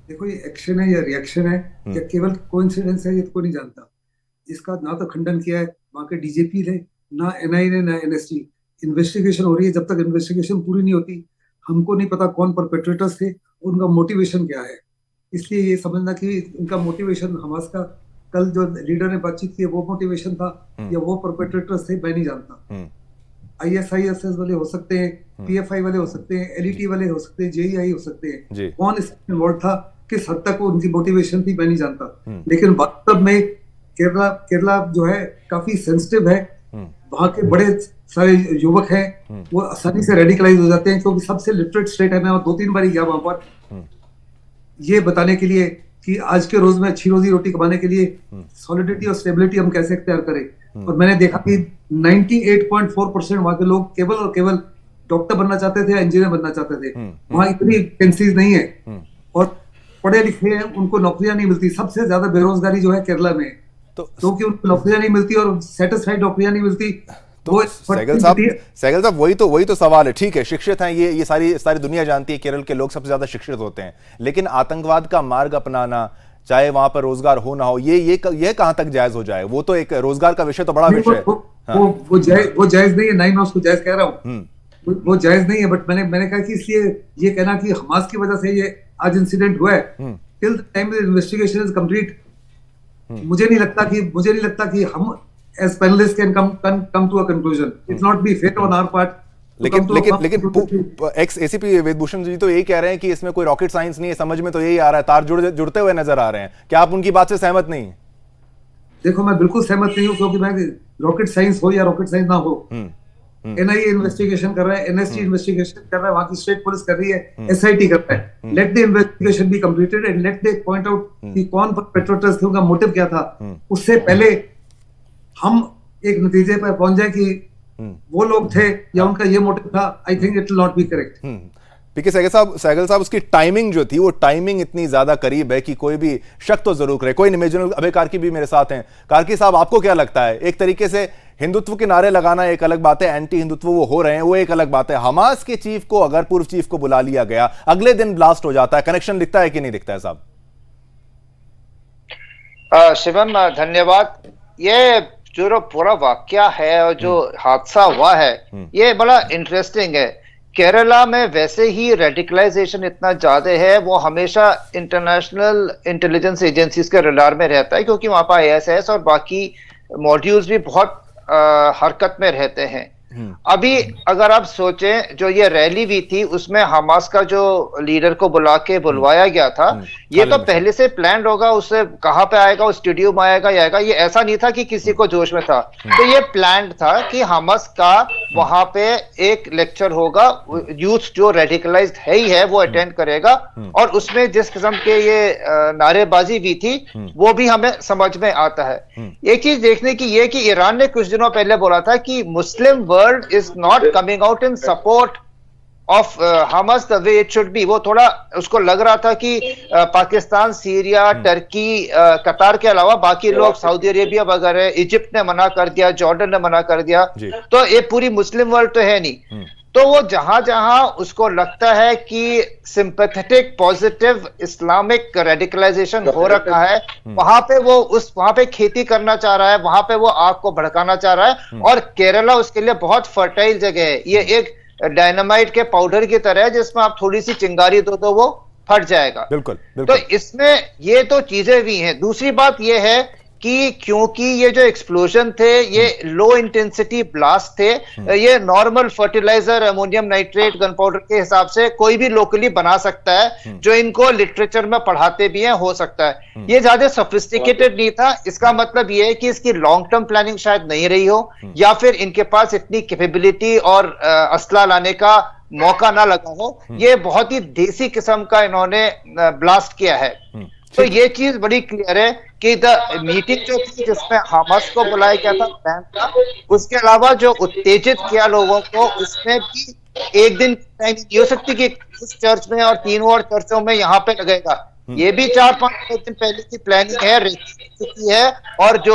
Speaker 6: देखो, ये एक्शन है या रिएक्शन है या केवल कोइंसिडेंस है, ये तो कोई नहीं जानता। इसका ना तो खंडन किया है वहां के डीजीपी ने, ना एनआई ने, ना एनएसटी। इन्वेस्टिगेशन हो रही है, जब तक इन्वेस्टिगेशन पूरी नहीं होती हमको नहीं पता कौन परपेट्रेटर्स थे, उनका मोटिवेशन क्या है। इसलिए ये समझना कि इनका मोटिवेशन हमास का कल जो लीडर ने बातचीत की वो मोटिवेशन था या वो परपेट्रेटर्स थे, मैं नहीं जानता। ISIS वाले हो सकते हैं, PFI वाले हो सकते हैं, LET वाले हो सकते हैं, JEI हो सकते हैं। कौन इसमें इन्वॉल्व था, किस हद तक उनकी मोटिवेशन थी, मैं नहीं जानता। लेकिन वास्तव में केरला जो है काफी सेंसिटिव है। वहां के बड़े सारे युवक हैं, वो आसानी से रेडिकलाइज हो जाते हैं क्योंकि सबसे लिटरेट स्टेट है। मैं 2-3 बार गया वहां पर ये बताने के लिए कि आज के रोज में अच्छी रोजी रोटी कमाने के लिए सॉलिडिटी और स्टेबिलिटी हम कैसे इख्तियार करें। और मैंने देखा कि 98.4% वहां के लोग केवल और केवल डॉक्टर बनना चाहते थे, इंजीनियर बनना चाहते थे। वहां इतनी वैकेंसीज नहीं है और पढ़े लिखे हैं, उनको नौकरियां नहीं मिलती। सबसे ज्यादा बेरोजगारी जो है केरला में, क्योंकि उनको नौकरियां नहीं मिलती और सेटिस्फाइड नौकरियां नहीं मिलती।
Speaker 1: तो सहगल साहब वही तो सवाल है। ठीक है, शिक्षित हैं, ये सारी दुनिया जानती है केरल के लोग सबसे ज्यादा शिक्षित होते हैं, लेकिन आतंकवाद का मार्ग अपनाना, चाहे वहां पर रोजगार हो ना हो, ये कहां तक जायज हो जाए? वो तो एक रोजगार का विषय तो बड़ा विषय है।
Speaker 6: वो जायज नहीं है। 9 मैं उसको जायज कह रहा हूँ, वो जायज नहीं है। बट मैंने कहा कि इसलिए ये कहना कि हमास की वजह से ये आज इंसिडेंट हुआ है, till the time the investigation is complete, मुझे नहीं लगता कि हम as panelist can come to a conclusion. It not be fair on our part.
Speaker 1: लेकिन एक्स एसीपी वेदभूषण जी तो यही कह रहे हैं कि इसमें कोई रॉकेट साइंस नहीं है, समझ में तो यही आ रहा है, तार जुड़ते हुए नजर आ रहे हैं। क्या आप उनकी बात से सहमत नहीं है? देखो,
Speaker 6: मैं बिल्कुल सहमत नहीं हूँ, क्योंकि मैं रॉकेट साइंस हो या रॉकेट साइंस ना हो, एनआईए इन्वेस्टिगेशन कर रहा है, एनएसटी इन्वेस्टिगेशन कर रहा है, वहां की स्टेट पुलिस कर रही है, एसआईटी कर रहा है। Let the investigation be completed and let they point out कि कौन परपेट्रेटर्स थे, उनका मोटिव क्या था। उससे पहले हम एक नतीजे पर पहुंच जाए कि वो लोग थे या उनका ये मोटिव था, I think it will not be correct.
Speaker 1: P K Sehgal sahab, उसकी टाइमिंग जो थी, वो टाइमिंग इतनी ज्यादा करीब है कि कोई भी शक तो जरूर करे। कोई इमेजिनल अभय कार्की भी मेरे साथ हैं। कार्की साहब, आपको क्या लगता है? एक तरीके से हिंदुत्व के नारे लगाना एक अलग बात है, एंटी हिंदुत्व वो हो रहे हैं, वो एक अलग बात है। हमास के चीफ को, अगर पूर्व चीफ को बुला लिया गया, अगले दिन ब्लास्ट हो जाता है, कनेक्शन दिखता है कि नहीं दिखता है साहब?
Speaker 7: शिवम, धन्यवाद। ये जो पूरा वाकया है और जो हादसा हुआ है, ये बड़ा इंटरेस्टिंग है। केरला में वैसे ही रेडिकलाइजेशन इतना ज्यादा है, वो हमेशा इंटरनेशनल इंटेलिजेंस एजेंसीज के रडार में रहता है, क्योंकि वहां पर आईएसआईएस और बाकी मॉड्यूल्स भी बहुत हरकत में रहते हैं। अभी अगर आप सोचें, जो ये रैली हुई थी उसमें हमास का जो लीडर को बुलवाया गया था, ये तो पहले से प्लान होगा, उससे कहाँ पे आएगा, उस स्टूडियो में आएगा या आएगा, ये ऐसा नहीं था कि किसी को जोश में था। तो ये प्लान था कि हमास का वहां पे एक लेक्चर होगा, यूथ जो रेडिकलाइज्ड है ही है वो अटेंड करेगा, और उसमें जिस किस्म के ये नारेबाजी भी थी वो भी हमें समझ में आता है। एक चीज देखने की ये कि ईरान ने कुछ दिनों पहले बोला था कि Muslim world is not coming out in support of Hamas the way it should be. वो थोड़ा उसको लग रहा था कि पाकिस्तान, सीरिया, टर्की, कतार के अलावा बाकी लोग, सऊदी अरेबिया वगैरह, इजिप्ट ने मना कर दिया, जॉर्डन ने मना कर दिया, तो ये पूरी मुस्लिम वर्ल्ड तो है नहीं। तो वो जहां जहां उसको लगता है कि सिंपैथेटिक पॉजिटिव इस्लामिक रेडिकलाइजेशन हो रखा है, वहां पे खेती करना चाह रहा है, वहां पे वो आग को भड़काना चाह रहा है। और केरला उसके लिए बहुत फर्टाइल जगह है। ये एक डायनामाइट के पाउडर की तरह है, जिसमें आप थोड़ी सी चिंगारी दो तो वो फट जाएगा।
Speaker 1: बिल्कुल।
Speaker 7: तो इसमें ये तो चीजें भी हैं। दूसरी बात ये है कि क्योंकि ये जो एक्सप्लोजन थे ये लो इंटेंसिटी ब्लास्ट थे, ये normal fertiliser, ammonium nitrate, gunpowder के हिसाब से कोई भी लोकली बना सकता है, जो इनको लिटरेचर में पढ़ाते भी हैं, हो सकता है। ये ज्यादा सोफिस्टिकेटेड नहीं था। इसका मतलब ये है कि इसकी लॉन्ग टर्म प्लानिंग शायद नहीं रही हो, या फिर इनके पास इतनी कैपेबिलिटी और असला लाने का मौका ना लगा हो। ये बहुत ही देसी किस्म का इन्होंने ब्लास्ट किया है। तो ये चीज बड़ी क्लियर है कि द मीटिंग जो थी जिसमें हमास को बुलाया गया था प्लान था, उसके अलावा जो उत्तेजित किया लोगों को, उसमें भी एक दिन टाइम नहीं हो सकती कि उस चर्च में और 3 और चर्चों में यहाँ पे लगेगा। ये भी 4-5 दिन पहले की प्लानिंग है। और जो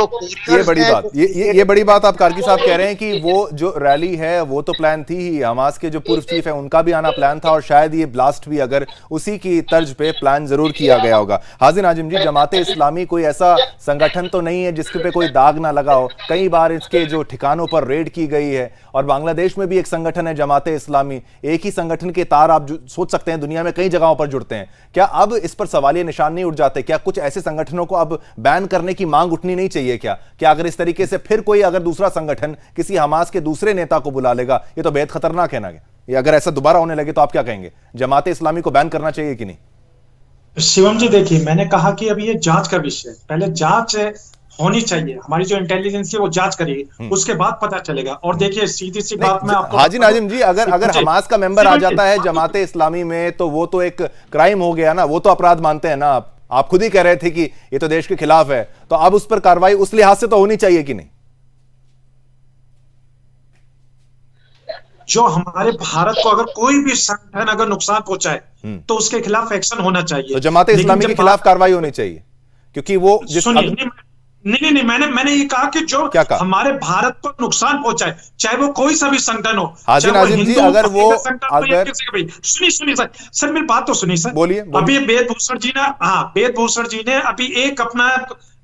Speaker 1: ये बड़ी बात आप कार्की साहब कह रहे हैं कि वो जो रैली है वो तो प्लान थी ही, हमास के जो पूर्व चीफ है उनका भी आना प्लान था, और शायद ये ब्लास्ट भी अगर उसी की तर्ज पे प्लान जरूर किया गया होगा। हाजिर नाजिम जी, जमाते इस्लामी कोई ऐसा संगठन तो नहीं है जिसके पे कोई दाग ना लगा हो। कई बार इसके जो ठिकानों पर रेड की गई है, और बांग्लादेश में भी एक संगठन है जमाते इस्लामी। एक ही संगठन के तार आप सोच सकते हैं दुनिया में कई जगहों पर जुड़ते हैं। क्या अब इस पर सवालिया निशान नहीं उठ जाते? क्या कुछ ऐसे संगठनों को अब बैन करने की मांग उठनी नहीं चाहिए? क्या अगर इस तरीके से फिर कोई अगर दूसरा संगठन किसी हमास के दूसरे नेता को बुला लेगा, ये तो बेहद खतरनाक है ना। ये अगर ऐसा दोबारा होने लगे तो आप क्या कहेंगे? जमाते इस्लामी को बैन करना चाहिए कि नहीं?
Speaker 3: शिवम जी, देखिए, मैंने कहा कि अभी ये जांच का विषय है, पहले जांच होनी चाहिए। हमारी जो इंटेलिजेंस है वो जांच करेगी, उसके बाद पता चलेगा। और देखिए, सीधी सी बात मैं आपको
Speaker 1: हाजी नाजिम जी, अगर हमास का मेंबर आ जाता है जमाते इस्लामी में, तो वो तो एक क्राइम हो गया ना, वो तो अपराध मानते हैं ना आप खुद ही कह रहे थे कि ये तो देश के खिलाफ है, तो अब उस पर कार्रवाई उस लिहाज से तो होनी चाहिए कि नहीं?
Speaker 3: जो हमारे भारत को अगर कोई भी संगठन अगर नुकसान पहुंचाए तो उसके खिलाफ एक्शन होना चाहिए।
Speaker 1: तो जमाते इस्लामी के खिलाफ कार्रवाई होनी चाहिए, क्योंकि वो
Speaker 3: नहीं, मैंने ये कहा कि जो हमारे भारत को नुकसान पहुंचाए, चाहे वो कोई सा भी संगठन हो।
Speaker 1: हाजी नाजिम जी, अगर वो
Speaker 3: सुनिए सर मेरी बात तो सुनिए सर।
Speaker 1: बोलिए।
Speaker 3: अभी वेदभूषण जी ने अभी एक अपना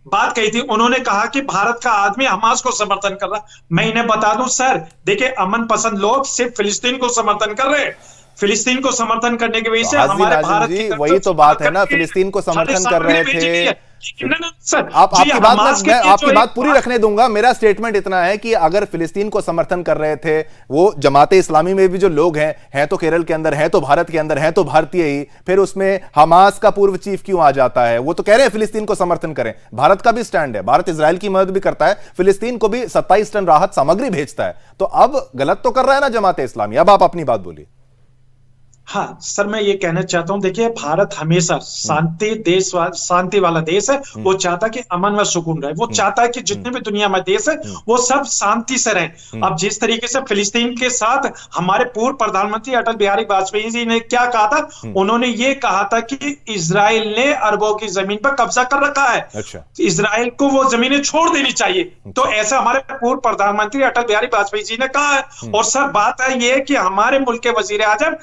Speaker 3: बात कही थी, उन्होंने कहा कि भारत का आदमी हमास को समर्थन कर रहा। मैं इन्हें बता दूं सर, देखिए अमन पसंद लोग सिर्फ फिलिस्तीन को समर्थन कर रहे हैं। फिलिस्तीन को समर्थन करने की वजह से हमारे भारत की
Speaker 1: वही तो बात है ना, फिलिस्तीन को समर्थन कर रहे थे।
Speaker 3: सर
Speaker 1: आपकी बात पूरी रखने दूंगा। मेरा स्टेटमेंट इतना है कि अगर फिलिस्तीन को समर्थन कर रहे थे वो जमाते इस्लामी में भी जो लोग हैं तो केरल के अंदर, हैं तो भारत के अंदर, हैं तो भारतीय ही, फिर उसमें हमास का पूर्व चीफ क्यों आ जाता है? वो तो कह रहे हैं फिलिस्तीन को समर्थन करें। भारत का भी स्टैंड है, भारत इजराइल की मदद भी करता है, फिलिस्तीन को भी 27 टन राहत सामग्री भेजता है। तो अब गलत तो कर रहा है ना जमाते इस्लामी। अब आप अपनी बात बोलिए।
Speaker 3: हाँ सर, मैं ये कहना चाहता हूँ, देखिए भारत हमेशा शांति वाला देश है। वो चाहता है कि अमन व सुकून रहे। वो चाहता है कि जितने भी दुनिया में देश है वो सब शांति से रहे। अब जिस तरीके से फिलिस्तीन के साथ हमारे पूर्व प्रधानमंत्री अटल बिहारी वाजपेयी जी ने क्या कहा था, उन्होंने ये कहा था कि इजराइल ने अरबों की जमीन पर कब्जा कर रखा है।
Speaker 1: अच्छा।
Speaker 3: इजराइल को वो जमीनें छोड़ देनी चाहिए। तो ऐसा हमारे पूर्व प्रधानमंत्री अटल बिहारी वाजपेयी जी ने कहा है। और सर बात है ये कि हमारे मुल्क के वजीर आजम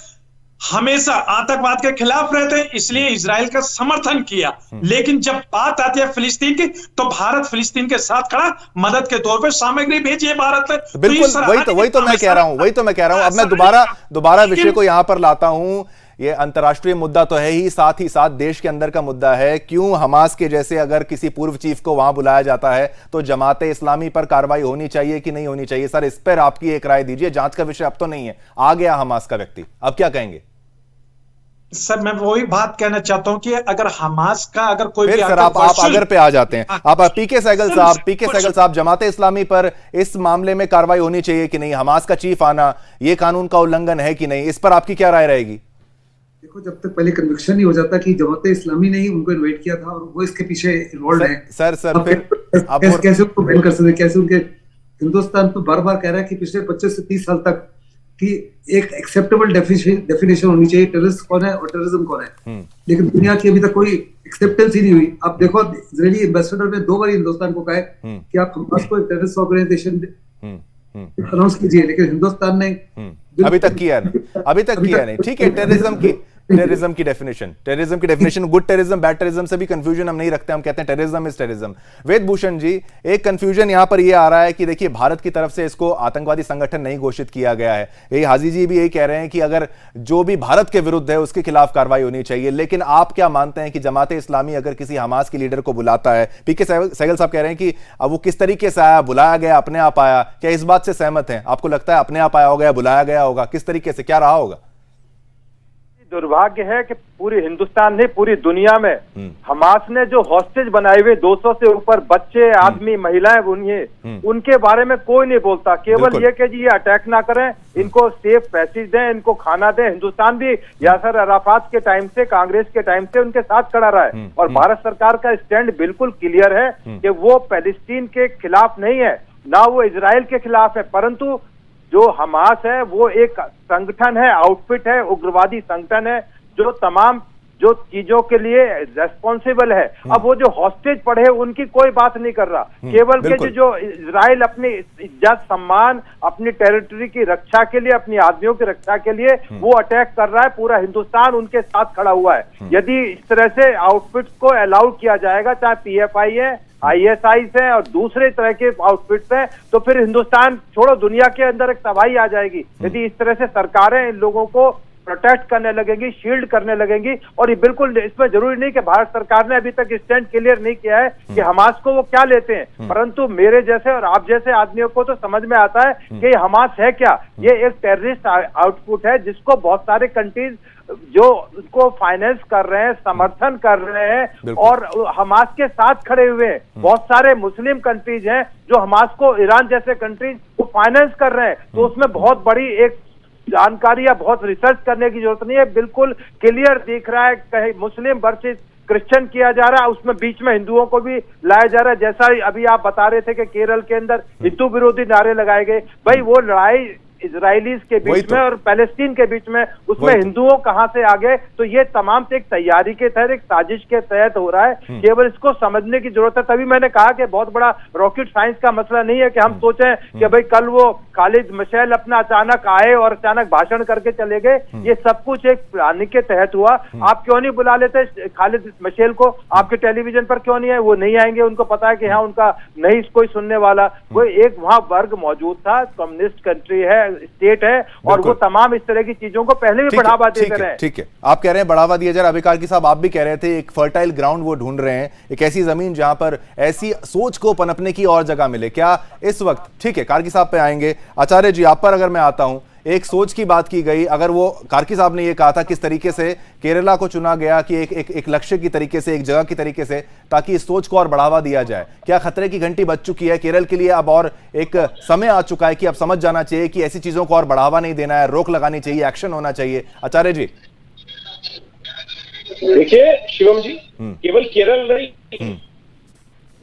Speaker 3: हमेशा आतंकवाद के खिलाफ रहते हैं, इसलिए इजराइल का समर्थन किया। लेकिन जब बात आती है फिलिस्तीन की, तो भारत फिलिस्तीन के साथ खड़ा, मदद के तौर पे सामग्री भेजी है भारत ने।
Speaker 1: बिल्कुल, वही तो मैं कह रहा हूं। अब मैं दोबारा विषय को यहां पर लाता हूं। ये अंतर्राष्ट्रीय मुद्दा तो है ही, साथ ही साथ देश के अंदर का मुद्दा है। क्यों हमास के जैसे अगर किसी पूर्व चीफ को वहां बुलाया जाता है तो जमाते इस्लामी पर कार्रवाई होनी चाहिए कि नहीं होनी चाहिए? सर इस पर आपकी एक राय दीजिए। जांच का विषय अब तो नहीं है, आ गया हमास का व्यक्ति, अब क्या कहेंगे?
Speaker 3: सर मैं वही बात कहना चाहता हूं कि अगर हमास का अगर कोई भी
Speaker 1: सर आप अगर पे आ जाते हैं, आप पीके सहगल साहब, जमाते इस्लामी पर इस मामले में कार्रवाई होनी चाहिए कि नहीं? हमास का चीफ आना ये कानून का उल्लंघन है कि नहीं? इस पर आपकी क्या राय रहेगी?
Speaker 6: देखो, जब तक पहले कन्विक्शन नहीं हो जाता कि जमाते इस्लामी ने ही उनको इन्वाइट किया था और वो इसके पीछे इन्वॉल्व है,
Speaker 1: सर
Speaker 6: कैसे उनको बैन कर सकते? कैसे उनके हिंदुस्तान तो बार बार कह रहा है कि पिछले 25 से 30 साल तक कि एक एक्सेप्टेबल डेफिनेशन होनी चाहिए, टेररिस्ट कौन है और टेररिज्म कौन है। लेकिन दुनिया की अभी तक कोई एक्सेप्टेंस ही नहीं हुई। आप देखो, इजरायली एम्बेसडर ने 2 बार हिंदुस्तान को कहा है कि आप हमास को एक टेररिस्ट ऑर्गेनाइजेशन अनाउंस कीजिए, लेकिन हिंदुस्तान ने
Speaker 1: अभी तक किया नहीं। ठीक है, टेररिज्म की definition good terrorism, bad terrorism से भी कंफ्यूजन हम नहीं रखते। हम कहते हैं टेररिज्म इज टेररिज्म। वेद भूषण जी, एक कंफ्यूजन यहां पर यह आ रहा है कि देखिए भारत की तरफ से इसको आतंकवादी संगठन नहीं घोषित किया गया है। यही हाजी जी भी यही कह रहे हैं कि अगर जो भी भारत के विरुद्ध है उसके खिलाफ कार्रवाई होनी चाहिए। लेकिन आप क्या मानते हैं कि जमाते इस्लामी अगर किसी हमास के लीडर को बुलाता है, पीके सहगल साहब कह रहे हैं कि अब वो किस तरीके से आया, बुलाया गया, अपने आप आया, क्या इस बात से सहमत है? आपको लगता है अपने आप आया होगा या बुलाया गया होगा? किस तरीके से, क्या रहा होगा?
Speaker 4: दुर्भाग्य है कि पूरी हिंदुस्तान नहीं, पूरी दुनिया में हमास ने जो हॉस्टेज बनाए हुए 200 से ऊपर बच्चे, आदमी, महिलाएं, उनके बारे में कोई नहीं बोलता। केवल ये कि जी ये अटैक ना करें, इनको सेफ पैसेज दें, इनको खाना दें। हिंदुस्तान भी यासर अराफात के टाइम से, कांग्रेस के टाइम से उनके साथ खड़ा रहा है। और भारत सरकार का स्टैंड बिल्कुल क्लियर है कि वो पैलेस्टीन के खिलाफ नहीं है, ना वो इजराइल के खिलाफ है, परंतु जो हमास है वो एक संगठन है, आउटफिट है, उग्रवादी संगठन है जो तमाम जो चीजों के लिए रेस्पॉन्सिबल है। अब वो जो हॉस्टेज पड़े उनकी कोई बात नहीं कर रहा, केवल के जो इजराइल अपनी इज्जत, सम्मान, अपनी टेरिटरी की रक्षा के लिए, अपनी आदमियों की रक्षा के लिए वो अटैक कर रहा है। पूरा हिंदुस्तान उनके साथ खड़ा हुआ है। यदि इस तरह से आउटफिट्स को अलाउ किया जाएगा, चाहे PFI है, ISI है और दूसरे तरह के आउटफिट्स हैं, तो फिर हिंदुस्तान छोड़ो दुनिया के अंदर एक तबाही आ जाएगी। यदि इस तरह से सरकारें इन लोगों को प्रोटेक्ट करने लगेंगी, शील्ड करने लगेंगी। और ये बिल्कुल इसमें जरूरी नहीं कि भारत सरकार ने अभी तक स्टैंड क्लियर नहीं किया है कि हमास को वो क्या लेते हैं, परंतु मेरे जैसे और आप जैसे आदमियों को तो समझ में आता है कि हमास है क्या। ये एक टेररिस्ट आउटपुट है जिसको बहुत सारे कंट्रीज जो उनको फाइनेंस कर रहे हैं, समर्थन कर रहे हैं और हमास के साथ खड़े हुए हैं। बहुत सारे मुस्लिम कंट्रीज हैं जो हमास को, ईरान जैसे कंट्रीज को फाइनेंस कर रहे हैं। तो उसमें बहुत बड़ी एक जानकारी या बहुत रिसर्च करने की जरूरत नहीं है, बिल्कुल क्लियर दिख रहा है। कहीं मुस्लिम वर्सेस क्रिश्चियन किया जा रहा है, उसमें बीच में हिंदुओं को भी लाया जा रहा है। जैसा अभी आप बता रहे थे कि केरल के अंदर हिंदू विरोधी नारे लगाए गए, भाई वो लड़ाई इजरायलीज के
Speaker 1: वही
Speaker 4: बीच
Speaker 1: तो।
Speaker 4: में और पैलेस्टीन के बीच में, उसमें
Speaker 1: वही तो।
Speaker 4: हिंदुओं कहां से आ गए? तो ये तमाम से एक तैयारी के तहत, एक साजिश के तहत हो रहा है। केवल इसको समझने की जरूरत है। तभी मैंने कहा कि बहुत बड़ा रॉकेट साइंस का मसला नहीं है कि हम सोचें कि भाई कल वो खालिद मशैल अपना अचानक आए और अचानक भाषण करके चले गए। ये सब कुछ एक प्लानिंग के तहत हुआ। आप क्यों नहीं बुला लेते खालिद मशैल को? आपके टेलीविजन पर क्यों नहीं है? वो नहीं आएंगे, उनको पता है कि हाँ उनका नहीं कोई सुनने वाला। कोई एक वहां वर्ग मौजूद था, कम्युनिस्ट कंट्री है, स्टेट है, और वो तमाम इस तरह की चीजों को पहले भी बढ़ावा देते रहे।
Speaker 1: ठीक है, आप कह रहे हैं बढ़ावा दिया जा रहा है। अभी कार्की साहब आप भी कह रहे थे एक फर्टाइल ग्राउंड वो ढूंढ रहे हैं, एक ऐसी जमीन जहां पर ऐसी सोच को पनपने की और जगह मिले। क्या इस वक्त, ठीक है कार्की साहब पे आएंगे, आचार्य जी आप पर अगर मैं आता हूं, एक सोच की बात की गई, अगर वो कार्की साहब ने ये कहा था किस तरीके से केरला को चुना गया कि एक लक्ष्य की तरीके से, एक जगह की तरीके से, ताकि इस सोच को और बढ़ावा दिया जाए। क्या खतरे की घंटी बज चुकी है केरल के लिए अब, और एक समय आ चुका है कि अब समझ जाना चाहिए कि ऐसी चीजों को और बढ़ावा नहीं देना है, रोक लगानी चाहिए, एक्शन होना चाहिए? आचार्य जी।
Speaker 5: देखिए शिवम जी, केवल केरल नहीं,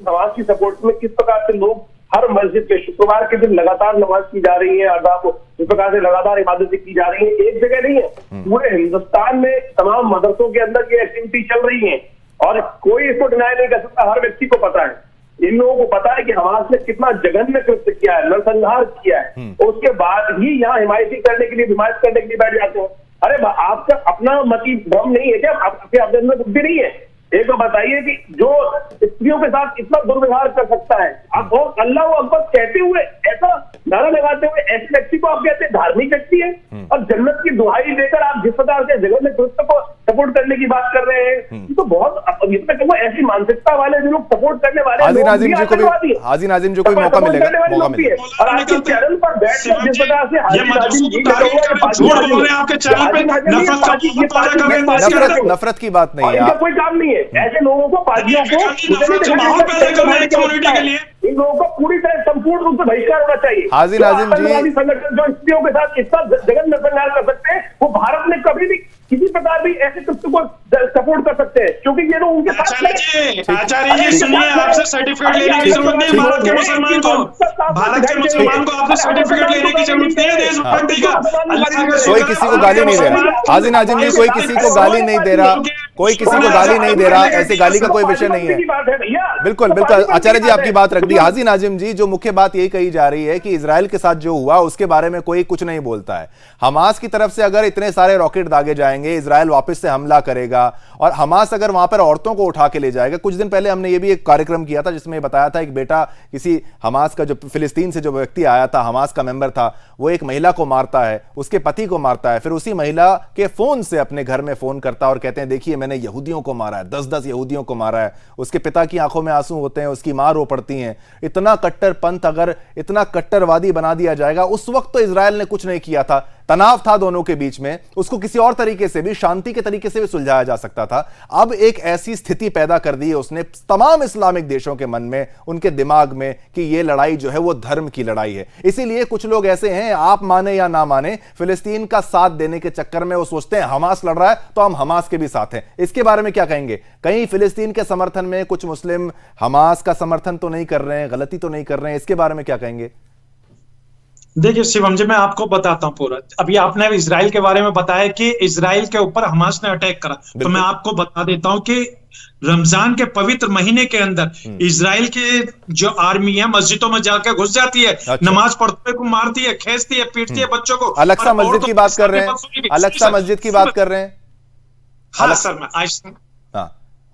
Speaker 5: नमाज की सपोर्ट में किस प्रकार से लोग हर मस्जिद पे शुक्रवार के दिन लगातार नमाज की जा रही है, अदा को इस प्रकार से लगातार इबादतें की जा रही है। एक जगह नहीं है, पूरे हिंदुस्तान में तमाम मदरसों के अंदर ये एक्टिविटी चल रही है और कोई इसको डिनाई नहीं कर सकता। हर व्यक्ति को पता है, इन लोगों को पता है कि हमास ने कितना जघन्य कृत्य किया है, नरसंहार किया है। उसके बाद ही यहाँ हिमायती करने के लिए, हिमायत करने के लिए बैठ जाते हैं। अरे आपका अपना मती दम नहीं है क्या? आपके अपने अंदर बुद्धि नहीं है? एक तो बताइए कि जो स्त्रियों के साथ इतना दुर्व्यवहार कर सकता है, आप और अल्लाह अकबर कहते हुए, ऐसा नारा लगाते हुए ऐसे व्यक्ति को आप कहते हैं धार्मिक व्यक्ति है, और जन्नत की दुहाई देकर आप जिस प्रकार से जगत में कृत्य को सपोर्ट करने की बात कर रहे हैं, ये तो बहुत ऐसी मानसिकता वाले जो लोग सपोर्ट करने वाले
Speaker 1: हाजी नाजिम जी को भी मौका मिलेगा, मौका मिलेगा।
Speaker 5: और आपके चैनल पर बैठकर जिस प्रकार से
Speaker 1: नफरत की बात नहीं है,
Speaker 5: कोई काम नहीं है। ऐसे लोगों को, पार्टियों को,
Speaker 3: माहौल पैदा कर रहे हैं कम्युनिटी के लिए।
Speaker 5: इन लोगों को पूरी तरह संपूर्ण रूप से बहिष्कार होना चाहिए।
Speaker 1: हाजी नाजिम जी,
Speaker 5: संगठन जो स्त्रियों के साथ इतना जगन नरसंहार कर सकते हैं, वो भारत में कभी भी किसी प्रकार भी ऐसे कृत्य को सपोर्ट कर सकते हैं, क्योंकि ये लोग उनके साथ।
Speaker 3: आचार्य जी सुनिए, आपसे सर्टिफिकेट लेने की जरूरत नहीं। भारत के मुसलमान को आपसे सर्टिफिकेट लेने की जरूरत नहीं है देशभक्ति का।
Speaker 1: कोई किसी को गाली नहीं दे रहा। हाजी नाजिम जी, कोई किसी को गाली नहीं दे रहा, कोई किसी को गाली नहीं दे रहा, ऐसे गाली का कोई विषय नहीं है। बिल्कुल बिल्कुल आचार्य जी आपकी बात रख दी। हाजी नाजिम जी, जो मुख्य बात यही कही जा रही है कि इजराइल के साथ जो हुआ उसके बारे में कोई कुछ नहीं बोलता है। हमास की तरफ से अगर इतने सारे रॉकेट दागे जाएंगे, इजराइल वापस से हमला करेगा, और हमास अगर वहां पर औरतों को उठा के ले जाएगा। कुछ दिन पहले हमने ये भी एक कार्यक्रम किया था जिसमें बताया था एक बेटा किसी हमास का, जो फिलिस्तीन से जो व्यक्ति आया था, हमास का मेंबर था, वो एक महिला को मारता है, उसके पति को मारता है, फिर उसी महिला के फोन से अपने घर में फोन करता है और कहते हैं देखिए मैंने यहूदियों को मारा है, 10-10 यहूदियों को मारा है। उसके पिता की आंखों में आंसू होते हैं, उसकी मां रो पड़ती हैं। इतना कट्टरपंथ, अगर इतना कट्टरवादी बना दिया जाएगा, उस वक्त तो इजराइल ने कुछ नहीं किया था, तनाव था दोनों के बीच में, उसको किसी और तरीके से भी, शांति के तरीके से भी सुलझाया जा सकता था। अब एक ऐसी स्थिति पैदा कर दी है उसने तमाम इस्लामिक देशों के मन में, उनके दिमाग में, कि ये लड़ाई जो है वो धर्म की लड़ाई है। इसीलिए कुछ लोग ऐसे हैं, आप माने या ना माने, फिलिस्तीन का साथ देने के चक्कर में वो सोचते हैं हमास लड़ रहा है तो हम हमास के भी साथ हैं। इसके बारे में क्या कहेंगे? कहीं फिलिस्तीन के समर्थन में कुछ मुस्लिम हमास का समर्थन तो नहीं कर रहे हैं, गलती तो नहीं कर रहे हैं, इसके बारे में क्या कहेंगे?
Speaker 3: देखिए शिवम जी, मैं आपको बताता हूं पूरा। अभी आपने इजराइल के बारे में बताया कि इजराइल के ऊपर हमास ने अटैक करा, तो मैं आपको बता देता हूं कि रमजान के पवित्र महीने के अंदर इजराइल की जो आर्मी है मस्जिदों में जाकर घुस जाती है, नमाज पढ़ते को मारती है, खींचती है, पीटती है बच्चों को।
Speaker 1: अल-अक्सा मस्जिद की बात कर रहे हैं, अल-अक्सा मस्जिद की बात कर रहे हैं।
Speaker 3: हाँ सर, मैं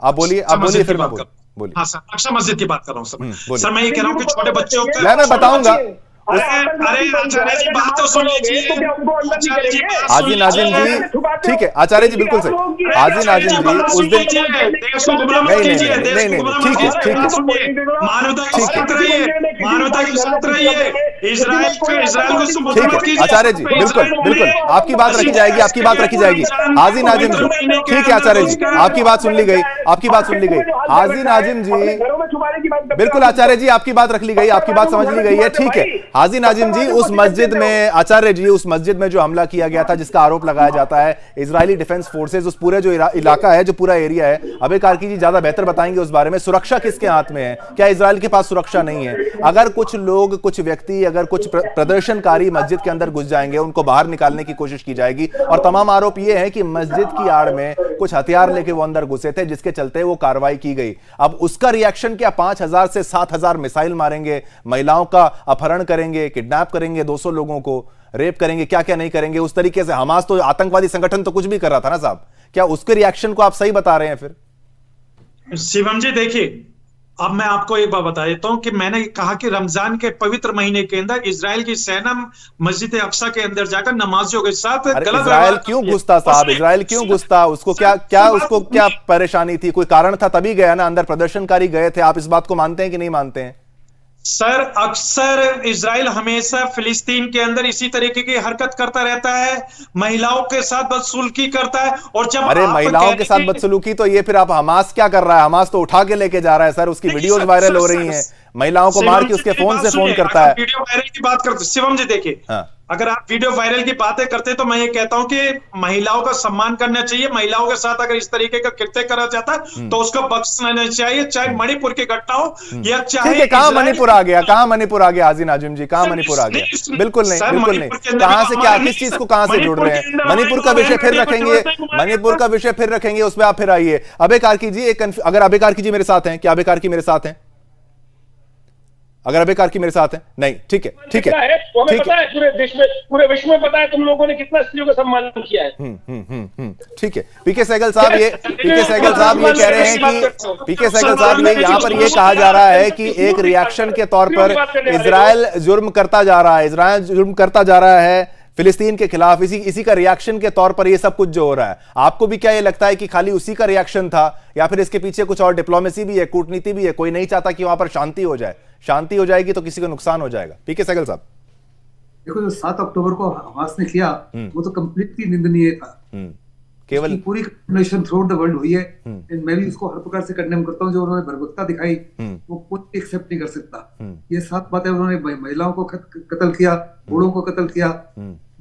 Speaker 1: आप बोलिए, फिर मैं बोलिए।
Speaker 3: हाँ सर, अक्सा मस्जिद की बात कर रहा हूँ सर। मैं ये कह रहा हूँ कि छोटे बच्चों को
Speaker 1: मैं बताऊंगा।
Speaker 3: अरे आचार्य जी बात तो सुन लीजिए।
Speaker 1: हाजी नाजिम जी, ठीक है आचार्य जी, बिल्कुल सही। हाजी नाजिम जी उस दिन नहीं,
Speaker 3: मानवता के साथ रहिए, मानवता के साथ रहिए। इजराइल को
Speaker 1: ठीक है आचार्य जी, बिल्कुल आपकी बात रखी जाएगी, आपकी बात रखी जाएगी। हाजी नाजिम जी, ठीक है आचार्य जी, आपकी बात सुन ली गई, आपकी बात सुन ली गई। हाजी नाजिम जी, बिल्कुल आचार्य जी, आपकी बात रख ली गई, आपकी बात समझ ली गई है, ठीक है। हाजी नाजिम जी, उस मस्जिद में, आचार्य जी, उस मस्जिद में जो हमला किया गया था, जिसका आरोप लगाया जाता है इजरायली डिफेंस फोर्सेज, उस पूरे जो इलाका है, जो पूरा एरिया है, अबे कार्की जी ज्यादा बेहतर बताएंगे उस बारे में। सुरक्षा किसके हाथ में है? क्या इजराइल के पास सुरक्षा नहीं है? अगर कुछ लोग, कुछ व्यक्ति, अगर कुछ प्रदर्शनकारी मस्जिद के अंदर घुस जाएंगे, उनको बाहर निकालने की कोशिश की जाएगी, और तमाम आरोप ये है कि मस्जिद की आड़ में कुछ हथियार लेके वो अंदर घुसे थे, जिसके चलते वो कार्रवाई की गई। अब उसका रिएक्शन क्या? 5000 से 7000 मिसाइल मारेंगे, महिलाओं का अपहरण करेंगे, किडनैप करेंगे, 200 लोगों को रेप करेंगे, क्या क्या नहीं करेंगे उस तरीके से। हमास तो आतंकवादी संगठन तो कुछ भी कर रहा था ना साहब, क्या उसके रिएक्शन को आप सही बता रहे हैं फिर?
Speaker 3: शिवम जी देखिए, अब मैं आपको एक बात बता देता हूं कि मैंने कहा कि रमजान के पवित्र महीने के अंदर इजराइल की सेना मस्जिद अक्सा के अंदर जाकर नमाजियों के साथ गलत
Speaker 1: इजराइल क्यों घुसता साहब? इजराइल क्यों घुसता? उसको उसको क्या परेशानी थी? कोई कारण था तभी गया ना अंदर? प्रदर्शनकारी गए थे। आप इस बात को मानते हैं कि नहीं मानते हैं?
Speaker 3: सर, अक्सर इजराइल हमेशा फिलिस्तीन के अंदर इसी तरीके की हरकत करता रहता है, महिलाओं के साथ बदसलूकी करता है। और जब
Speaker 1: अरे महिलाओं के साथ बदसलूकी तो ये फिर आप हमास क्या कर रहा है? हमास तो उठा के लेके जा रहा है सर, उसकी वीडियोस वायरल हो रही हैं, महिलाओं को मार के उसके फोन से फोन करता है।
Speaker 3: वीडियो वायरल की बात करते शिवम जी देखिए, अगर आप वीडियो वायरल की बातें करते तो मैं ये कहता हूं कि महिलाओं का सम्मान करना चाहिए। महिलाओं के साथ अगर इस तरीके का कृत्य करा जाता है तो उसको बख्शना नहीं चाहिए, चाहे मणिपुर की घटना हो या चाहे।
Speaker 1: कहां मणिपुर आ गया? कहां मणिपुर आ गया? हाजी नाजिम जी, कहां मणिपुर आ गया? बिल्कुल नहीं, बिल्कुल नहीं। कहां से क्या, किस चीज को कहां से जोड़ रहे हैं? मणिपुर का विषय फिर रखेंगे, मणिपुर का विषय फिर रखेंगे, उस पर आप फिर आइए। अबे कार्की जी, अगर अबे कार्की जी मेरे साथ हैं, क्या अबे कार्की मेरे साथ हैं? अगर अबे कार्की मेरे साथ है? नहीं, ठीक है, ठीक है,
Speaker 5: ठीक है। पूरे देश में, पूरे विश्व में पता है तुम लोगों ने कितना स्त्रियों का सम्मान किया है।
Speaker 1: ठीक है। पीके सहगल साहब ये कह रहे हैं कि पीके सहगल साहब ये यहाँ पर ये कहा जा रहा है कि एक रिएक्शन के तौर पर इजराइल जुर्म करता जा रहा है, इजराइल जुर्म करता जा रहा है फिलिस्तीन के खिलाफ, इसी का रिएक्शन के तौर पर ये सब कुछ जो हो रहा है। आपको भी क्या ये लगता है कि खाली उसी का रिएक्शन था, या फिर इसके पीछे कुछ और डिप्लोमेसी भी है, कूटनीति भी है? कोई नहीं चाहता कि वहां पर शांति हो जाए, शांति हो जाएगी तो किसी को नुकसान हो जाएगा। पीके सहगल साहब
Speaker 6: देखो, जो 7 अक्टूबर को हमास ने किया वो तो कंप्लीटली निंदनीय था। केवल पूरी कंडेमनेशन थ्रू द वर्ल्ड हुई है, मैं भी उसको हर प्रकार से कंडेम करता हूं। जो उन्होंने बर्बरता दिखाई वो कोई एक्सेप्ट नहीं कर सकता। ये 7 बातें, उन्होंने महिलाओं को कत्ल किया, बूढ़ों को कत्ल किया,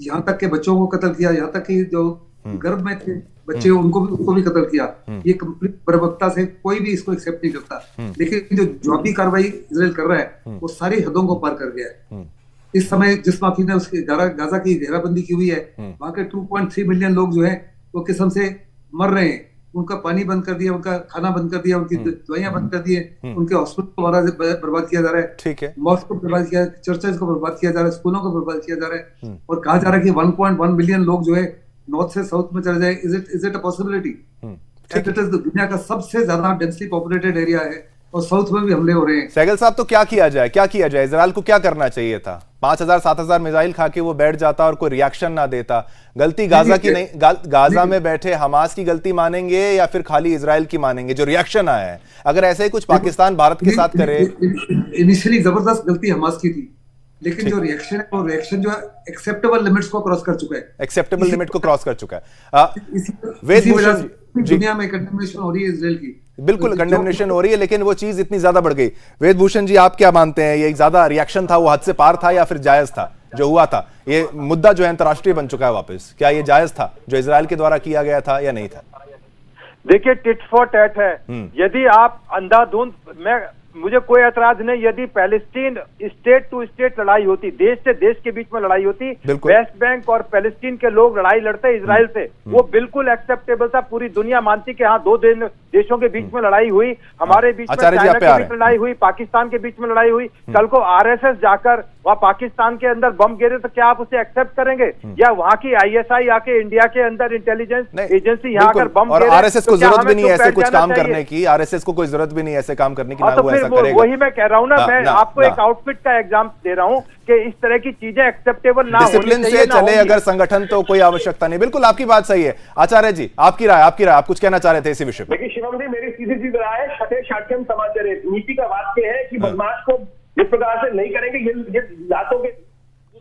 Speaker 6: यहाँ तक के बच्चों को कत्ल किया, यहाँ तक कि जो गर्भ में थे बच्चे उनको भी कत्ल किया। ये कंप्लीट बर्बरता से कोई भी इसको एक्सेप्ट नहीं करता। लेकिन जो जवाबी कार्रवाई इजराइल कर रहा है वो सारी हदों को पार कर गया है। इस समय जिस माफी ने उसके गाजा की घेराबंदी की हुई है, वहां के 2.3 मिलियन लोग जो है वो किस्म से मर रहे हैं। उनका पानी बंद कर दिया, उनका खाना बंद कर दिया, उनकी दवाइयां बंद कर दिए, उनके हॉस्पिटल को बर्बाद किया जा रहा है, ठीक है, मॉस्क को बर्बाद किया, चर्चेज को बर्बाद किया जा रहा है, स्कूलों को बर्बाद किया जा रहा है, और कहा जा रहा है कि 1.1 मिलियन लोग जो है नॉर्थ से साउथ में चले जाए। Is it a possibility? दुनिया का सबसे ज्यादा डेंसली पॉपुलेटेड एरिया है और साउथ में भी हमले हो रहे हैं।
Speaker 1: सहगल साहब, तो क्या किया जाए, क्या किया जाए? इजराइल को क्या करना चाहिए था? 5000-7000 मिसाइल खा के वो बैठ जाता और कोई रिएक्शन ना देता। गलती गाजा की नहीं, गाजा में बैठे हमास की गलती मानेंगे या फिर खाली इजराइल की मानेंगे जो रिएक्शन आया है? अगर ऐसे ही कुछ पाकिस्तान भारत के साथ करे।
Speaker 6: इनिशियली जबरदस्त गलती हमास की थी, लेकिन जो रिएक्शन है वो रिएक्शन जो है एक्सेप्टेबल लिमिट्स को क्रॉस कर चुका है,
Speaker 1: एक्सेप्टेबल लिमिट को क्रॉस कर चुका है। वेदभूषण जी,
Speaker 6: दुनिया में कंडेमनेशन हो रही है इजराइल की,
Speaker 1: बिल्कुल कंडेमनेशन हो रही है, लेकिन वो चीज इतनी ज्यादा बढ़ गई। वेदभूषण जी, आप क्या मानते हैं? ये ज्यादा रिएक्शन था, वो हद से पार था, या फिर जायज था जो हुआ था? ये मुद्दा जो है अंतर्राष्ट्रीय बन चुका है वापस, क्या ये जायज था जो इजराइल के द्वारा किया गया था या नहीं था?
Speaker 4: देखिए, टिट फॉर टैट है। यदि आप अंधाधुंध, मुझे कोई ऐतराज नहीं यदि पैलेस्टीन स्टेट टू स्टेट लड़ाई होती, देश से देश के बीच में लड़ाई होती, वेस्ट बैंक और पैलेस्टीन के लोग लड़ाई लड़ते इजराइल से, वो बिल्कुल एक्सेप्टेबल था। पूरी दुनिया मानती कि हाँ, 2 देशों के बीच में लड़ाई हुई, हमारे बीच में चाइना के बीच लड़ाई हुई, पाकिस्तान के बीच में लड़ाई हुई। कल को आरएसएस जाकर वहाँ पाकिस्तान के अंदर बम गिरे तो क्या आप उसे एक्सेप्ट करेंगे? या वहाँ की आईएसआई आके इंडिया के अंदर इंटेलिजेंस एजेंसी यहाँ आकर बम गिरे?
Speaker 1: आरएसएस को जरूरत भी नहीं है ऐसे कुछ काम करने की, आरएसएस को कोई जरूरत भी नहीं है ऐसे काम करने की, ना वो ऐसा करेगा।
Speaker 4: वही मैं कह रहा हूँ ना, मैं आपको एक आउटफिट का एग्जाम दे रहा हूँ कि इस तरह की चीजें एक्सेप्टेबल ना होनी चाहिए।
Speaker 1: डिसिप्लिन से चले अगर संगठन तो कोई आवश्यकता नहीं। बिल्कुल आपकी बात सही है। आचार्य जी, आपकी राय, आप कुछ कहना चाह रहे थे इसी विषय पर?
Speaker 5: देखिए शिवम जी, मेरी सीधी राय है, छठे शाठ्यम समाचार नीति का वाक्य है कि बदमाश को इस प्रकार से नहीं करेंगे।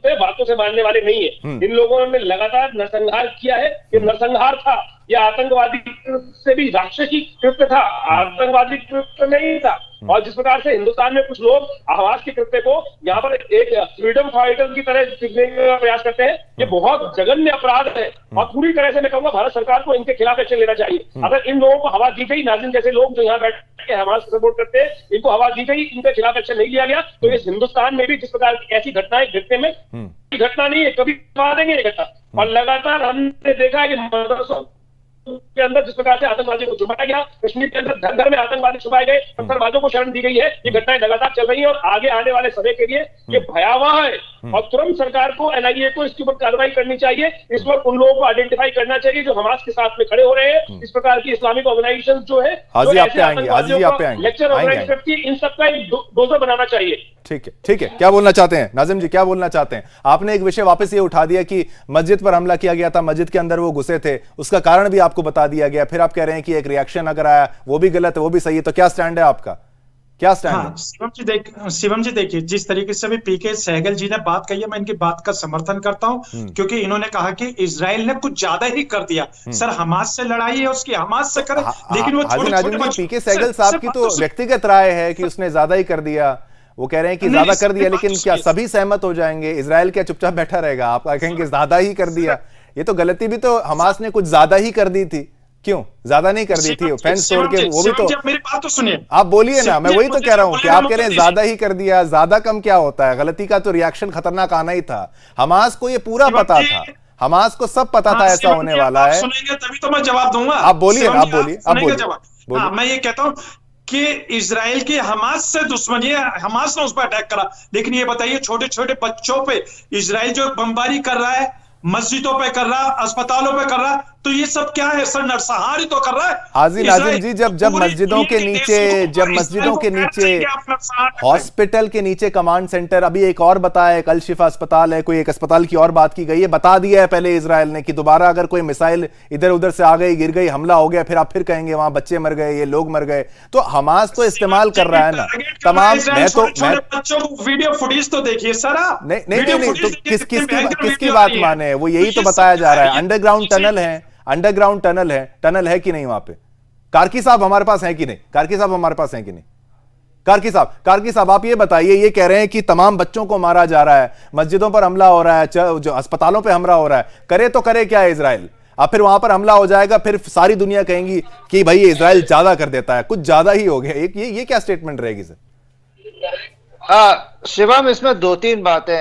Speaker 5: ये बातों से मानने वाले नहीं है। इन लोगों ने लगातार नरसंहार किया है, ये नरसंहार था। ये आतंकवादी से भी राक्षसी कृत्य था, आतंकवादी कृत्य नहीं था। और जिस प्रकार से हिंदुस्तान में कुछ लोग हमास के कृत्य को यहाँ पर एक फ्रीडम फाइटर की तरह दिखने का प्रयास करते हैं, ये बहुत जघन्य अपराध है। और पूरी तरह से मैं कहूंगा भारत सरकार को इनके खिलाफ एक्शन लेना चाहिए। अगर इन लोगों को हवा दी गई, नाज़िम जैसे लोग जो यहाँ बैठ के हमास को सपोर्ट करते हैं, इनको हवा दी गई, इनके खिलाफ एक्शन नहीं लिया गया, तो इस हिंदुस्तान में भी जिस प्रकार की ऐसी घटनाएं घटने में घटना नहीं है, कभी करवा देंगे ये घटना। और लगातार हमने देखा है कि मदरसों के अंदर जिस प्रकार से आतंकवादी को छुपाया गया, कश्मीर के अंदर घर घर में आतंकवादी छुपाए गए, पत्थरबाजों को शरण दी गई है, ये घटनाएं लगातार चल रही है और आगे आने वाले समय के लिए ये भयावह है। और तुरंत सरकार को, एनआईए को इसके ऊपर कार्रवाई करनी चाहिए। इस वक्त उन लोगों को आइडेंटिफाई करना चाहिए जो हमास के साथ में खड़े हो रहे हैं, इस प्रकार की इस्लामिक ऑर्गेनाइजेशन जो है, लेक्चर ऑर्गेनाइज करती है, इन सबका एक डोजर बनाना चाहिए।
Speaker 1: ठीक है, ठीक है। क्या बोलना चाहते हैं नाज़िम जी, क्या बोलना चाहते हैं? आपने एक विषय वापस ये उठा दिया कि मस्जिद पर हमला किया गया था, मस्जिद के अंदर वो घुसे थे, उसका कारण भी आपको बता दिया गया, फिर आप कह रहे हैं कि एक रिएक्शन अगर आया वो भी गलत है, वो भी सही है, तो क्या स्टैंड है आपका, क्या स्टैंड है?
Speaker 3: शिवम जी देखिए, जिस तरीके से भी पीके सहगल जी ने बात कही है, मैं इनकी बात का समर्थन करता हूं, क्योंकि इन्होंने कहा कि इजराइल ने कुछ ज्यादा ही कर दिया। सर, हमास से लड़ाई है, उसकी हमास से करे, लेकिन वो छोटे
Speaker 1: पीके सहगल साहब की तो व्यक्तिगत राय है कि उसने ज्यादा ही कर दिया, वो कह रहे हैं कि ज्यादा कर दिया, लेकिन क्या सभी सहमत हो जाएंगे? इजराइल क्या चुपचाप बैठा रहेगा? आप कहेंगे ज्यादा ही कर दिया, ये तो गलती भी तो हमास ने कुछ ज्यादा ही कर दी थी, क्यों ज्यादा नहीं कर दी थी? फेंस तोड़ के वो भी तो,
Speaker 3: मेरी बात तो सुनिए,
Speaker 1: आप बोलिए ना, मैं वही तो कह रहा हूं कि आप कह रहे हैं ज्यादा ही कर दिया, ज्यादा कम क्या होता है? गलती का तो रिएक्शन खतरनाक आना ही था। हमास को ये पूरा पता था, हमास को सब पता था ऐसा होने वाला है।
Speaker 3: सुनेंगे तभी तो मैं जवाब दूंगा।
Speaker 1: आप बोलिए, आप बोलिए, आप बोलिए।
Speaker 3: मैं ये कहता हूं कि इजराइल की हमास से दुश्मनी है, हमास ने उस पर अटैक करा, लेकिन ये बताइए छोटे छोटे बच्चों पे इजराइल जो बमबारी कर रहा है, मस्जिदों पे कर रहा, अस्पतालों पे कर रहा, तो ये सब क्या है सर? नरसंहार ही तो कर रहा है।
Speaker 1: हाजी नाज़िम जी, जब मस्जिदों के नीचे हॉस्पिटल के नीचे कमांड सेंटर, अभी एक और बताया, एक अल शिफा अस्पताल है, कोई एक अस्पताल की और बात की गई है, बता दिया है पहले इजराइल ने कि दोबारा अगर कोई मिसाइल इधर उधर से आ गई, गिर गई, हमला हो गया, फिर आप फिर कहेंगे वहां बच्चे मर गए, ये लोग मर गए। तो हमास तो इस्तेमाल कर रहा है ना तमाम।
Speaker 3: बच्चों को वीडियो फुटेज तो देखिए सर आप।
Speaker 1: नहीं, तो किसकी बात माने? वो यही तो बताया जा रहा है। अंडरग्राउंड टनल है, टनल है कि नहीं वहां पे? कार्की साहब हमारे पास है कि नहीं? कार्की साहब हमारे पास है कि नहीं? कार्की साहब आप ये बताइए, ये कह रहे हैं कि तमाम बच्चों को मारा जा रहा है, मस्जिदों पर हमला हो रहा है, जो अस्पतालों पे हमला हो रहा है, करे तो करे क्या है इजराइल? अब फिर वहां पर हमला हो जाएगा, फिर सारी दुनिया कहेंगी कि भाई ये इजराइल ज्यादा कर देता है, कुछ ज्यादा ही हो गया। ये क्या स्टेटमेंट रहेगी सर?
Speaker 7: शिवम, इसमें दो तीन बातें।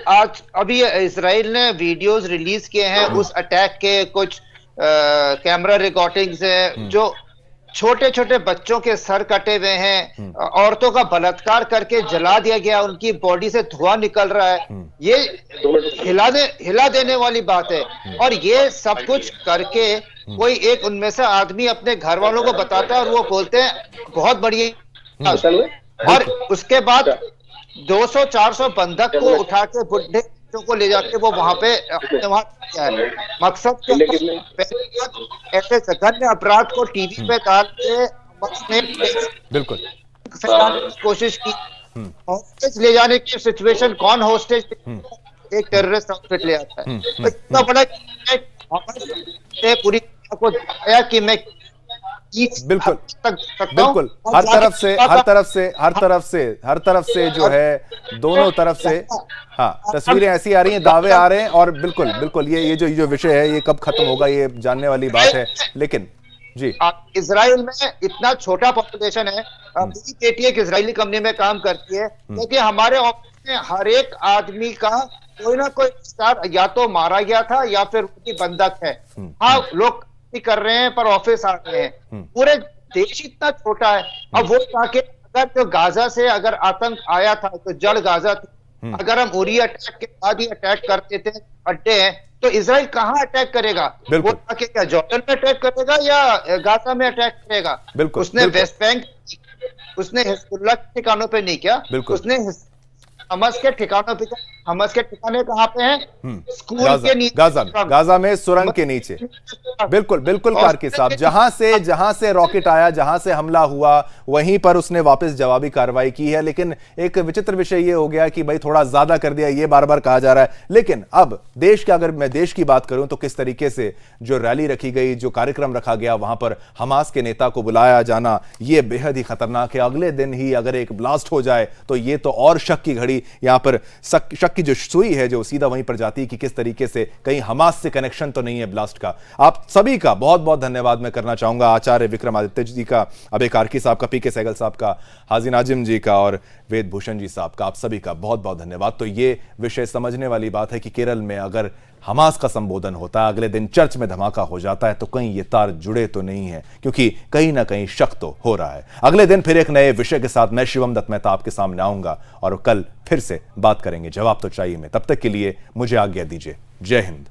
Speaker 7: आज अभी इजराइल ने वीडियोस रिलीज किए हैं उस अटैक के, कुछ कैमरा रिकॉर्डिंग्स हैं, जो छोटे छोटे बच्चों के सर कटे हुए हैं, औरतों का बलात्कार करके जला दिया गया, उनकी बॉडी से धुआं निकल रहा है। ये हिला देने वाली बात है। और ये सब कुछ करके कोई एक उनमें से आदमी अपने घर वालों को बताता है और वो बोलते हैं बहुत बढ़िया, और उसके बाद 200-400 बंधक को उठा के बुढ़े को ले जाके वो वहां पे मकसद ऐसे जघन्य अपराध को टीवी पे डाल के
Speaker 1: बिल्कुल
Speaker 7: कोशिश की। हॉस्टेज ले जाने की सिचुएशन, कौन हॉस्टेज? एक टेररिस्ट आउटफिट ले आता है। इतना बड़ा पूरी को दिखाया कि मैं
Speaker 1: बिल्कुल हर तरफ से जो है, दोनों तरफ से हाँ तस्वीरें ऐसी आ रही हैं, दावे आ रहे हैं, और बिल्कुल ये जो विषय है ये कब खत्म होगा ये जानने वाली बात है। लेकिन जी,
Speaker 7: इजराइल में इतना छोटा पॉपुलेशन है, मेरी बेटी एक इजरायली कंपनी में काम करती है, क्योंकि हमारे ऑफिस में हर एक आदमी का कोई ना कोई स्टाफ या तो मारा गया था या फिर उनकी बंधक है। हाँ, लोग कर रहे हैं पर ऑफिस आ रहे हैं। पूरे देश इतना छोटा है। अब वो ताकि अगर जो गाजा से अगर आतंक आया था तो जड़ गाजा थी, अगर हम उरी अटैक के बाद ही अटैक करते थे, अड्डे हैं, तो इजराइल कहां अटैक करेगा? वो ताकि क्या जॉर्डन में अटैक करेगा या गाजा में अटैक करेगा? उसने वेस्ट बैंक, उसने हिजबुल्लाह के ठिकानों पे नहीं किया, उसने हमास के ठिकाने कहाँ पे हैं? स्कूल के नीचे,
Speaker 1: गाजा में सुरंग के नीचे। बिल्कुल बिल्कुल कार्की साहब, जहां से रॉकेट आया, जहां से हमला हुआ, वहीं पर उसने वापस जवाबी कार्रवाई की है। लेकिन एक विचित्र विषय ये हो गया कि भाई थोड़ा ज्यादा कर दिया, ये बार बार कहा जा रहा है। लेकिन अब देश का, अगर मैं देश की बात करूं तो किस तरीके से जो रैली रखी गई, जो कार्यक्रम रखा गया, वहां पर हमास के नेता को बुलाया जाना, यह बेहद ही खतरनाक है। अगले दिन ही अगर एक ब्लास्ट हो जाए तो यह तो और शक की घड़ी, यहां पर शक की जो सुई है जो सीधा वहीं पर जाती है कि किस तरीके से कहीं हमास से कनेक्शन तो नहीं है ब्लास्ट का। आप सभी का बहुत बहुत धन्यवाद मैं करना चाहूंगा, आचार्य विक्रमादित्य जी का, अभय कार्की साहब का, पीके सहगल साहब का, हाजी नाजिम जी का और वेद भूषण जी साहब का, आप सभी का बहुत बहुत धन्यवाद। तो ये विषय समझने वाली बात है कि केरल में अगर हमास का संबोधन होता है, अगले दिन चर्च में धमाका हो जाता है, तो कहीं ये तार जुड़े तो नहीं है, क्योंकि कहीं ना कहीं शक तो हो रहा है। अगले दिन फिर एक नए विषय के साथ मैं शिवम दत्त मेहता आपके सामने आऊंगा और कल फिर से बात करेंगे जवाब तो चाहिए में। तब तक के लिए मुझे आज्ञा दीजिए। जय हिंद।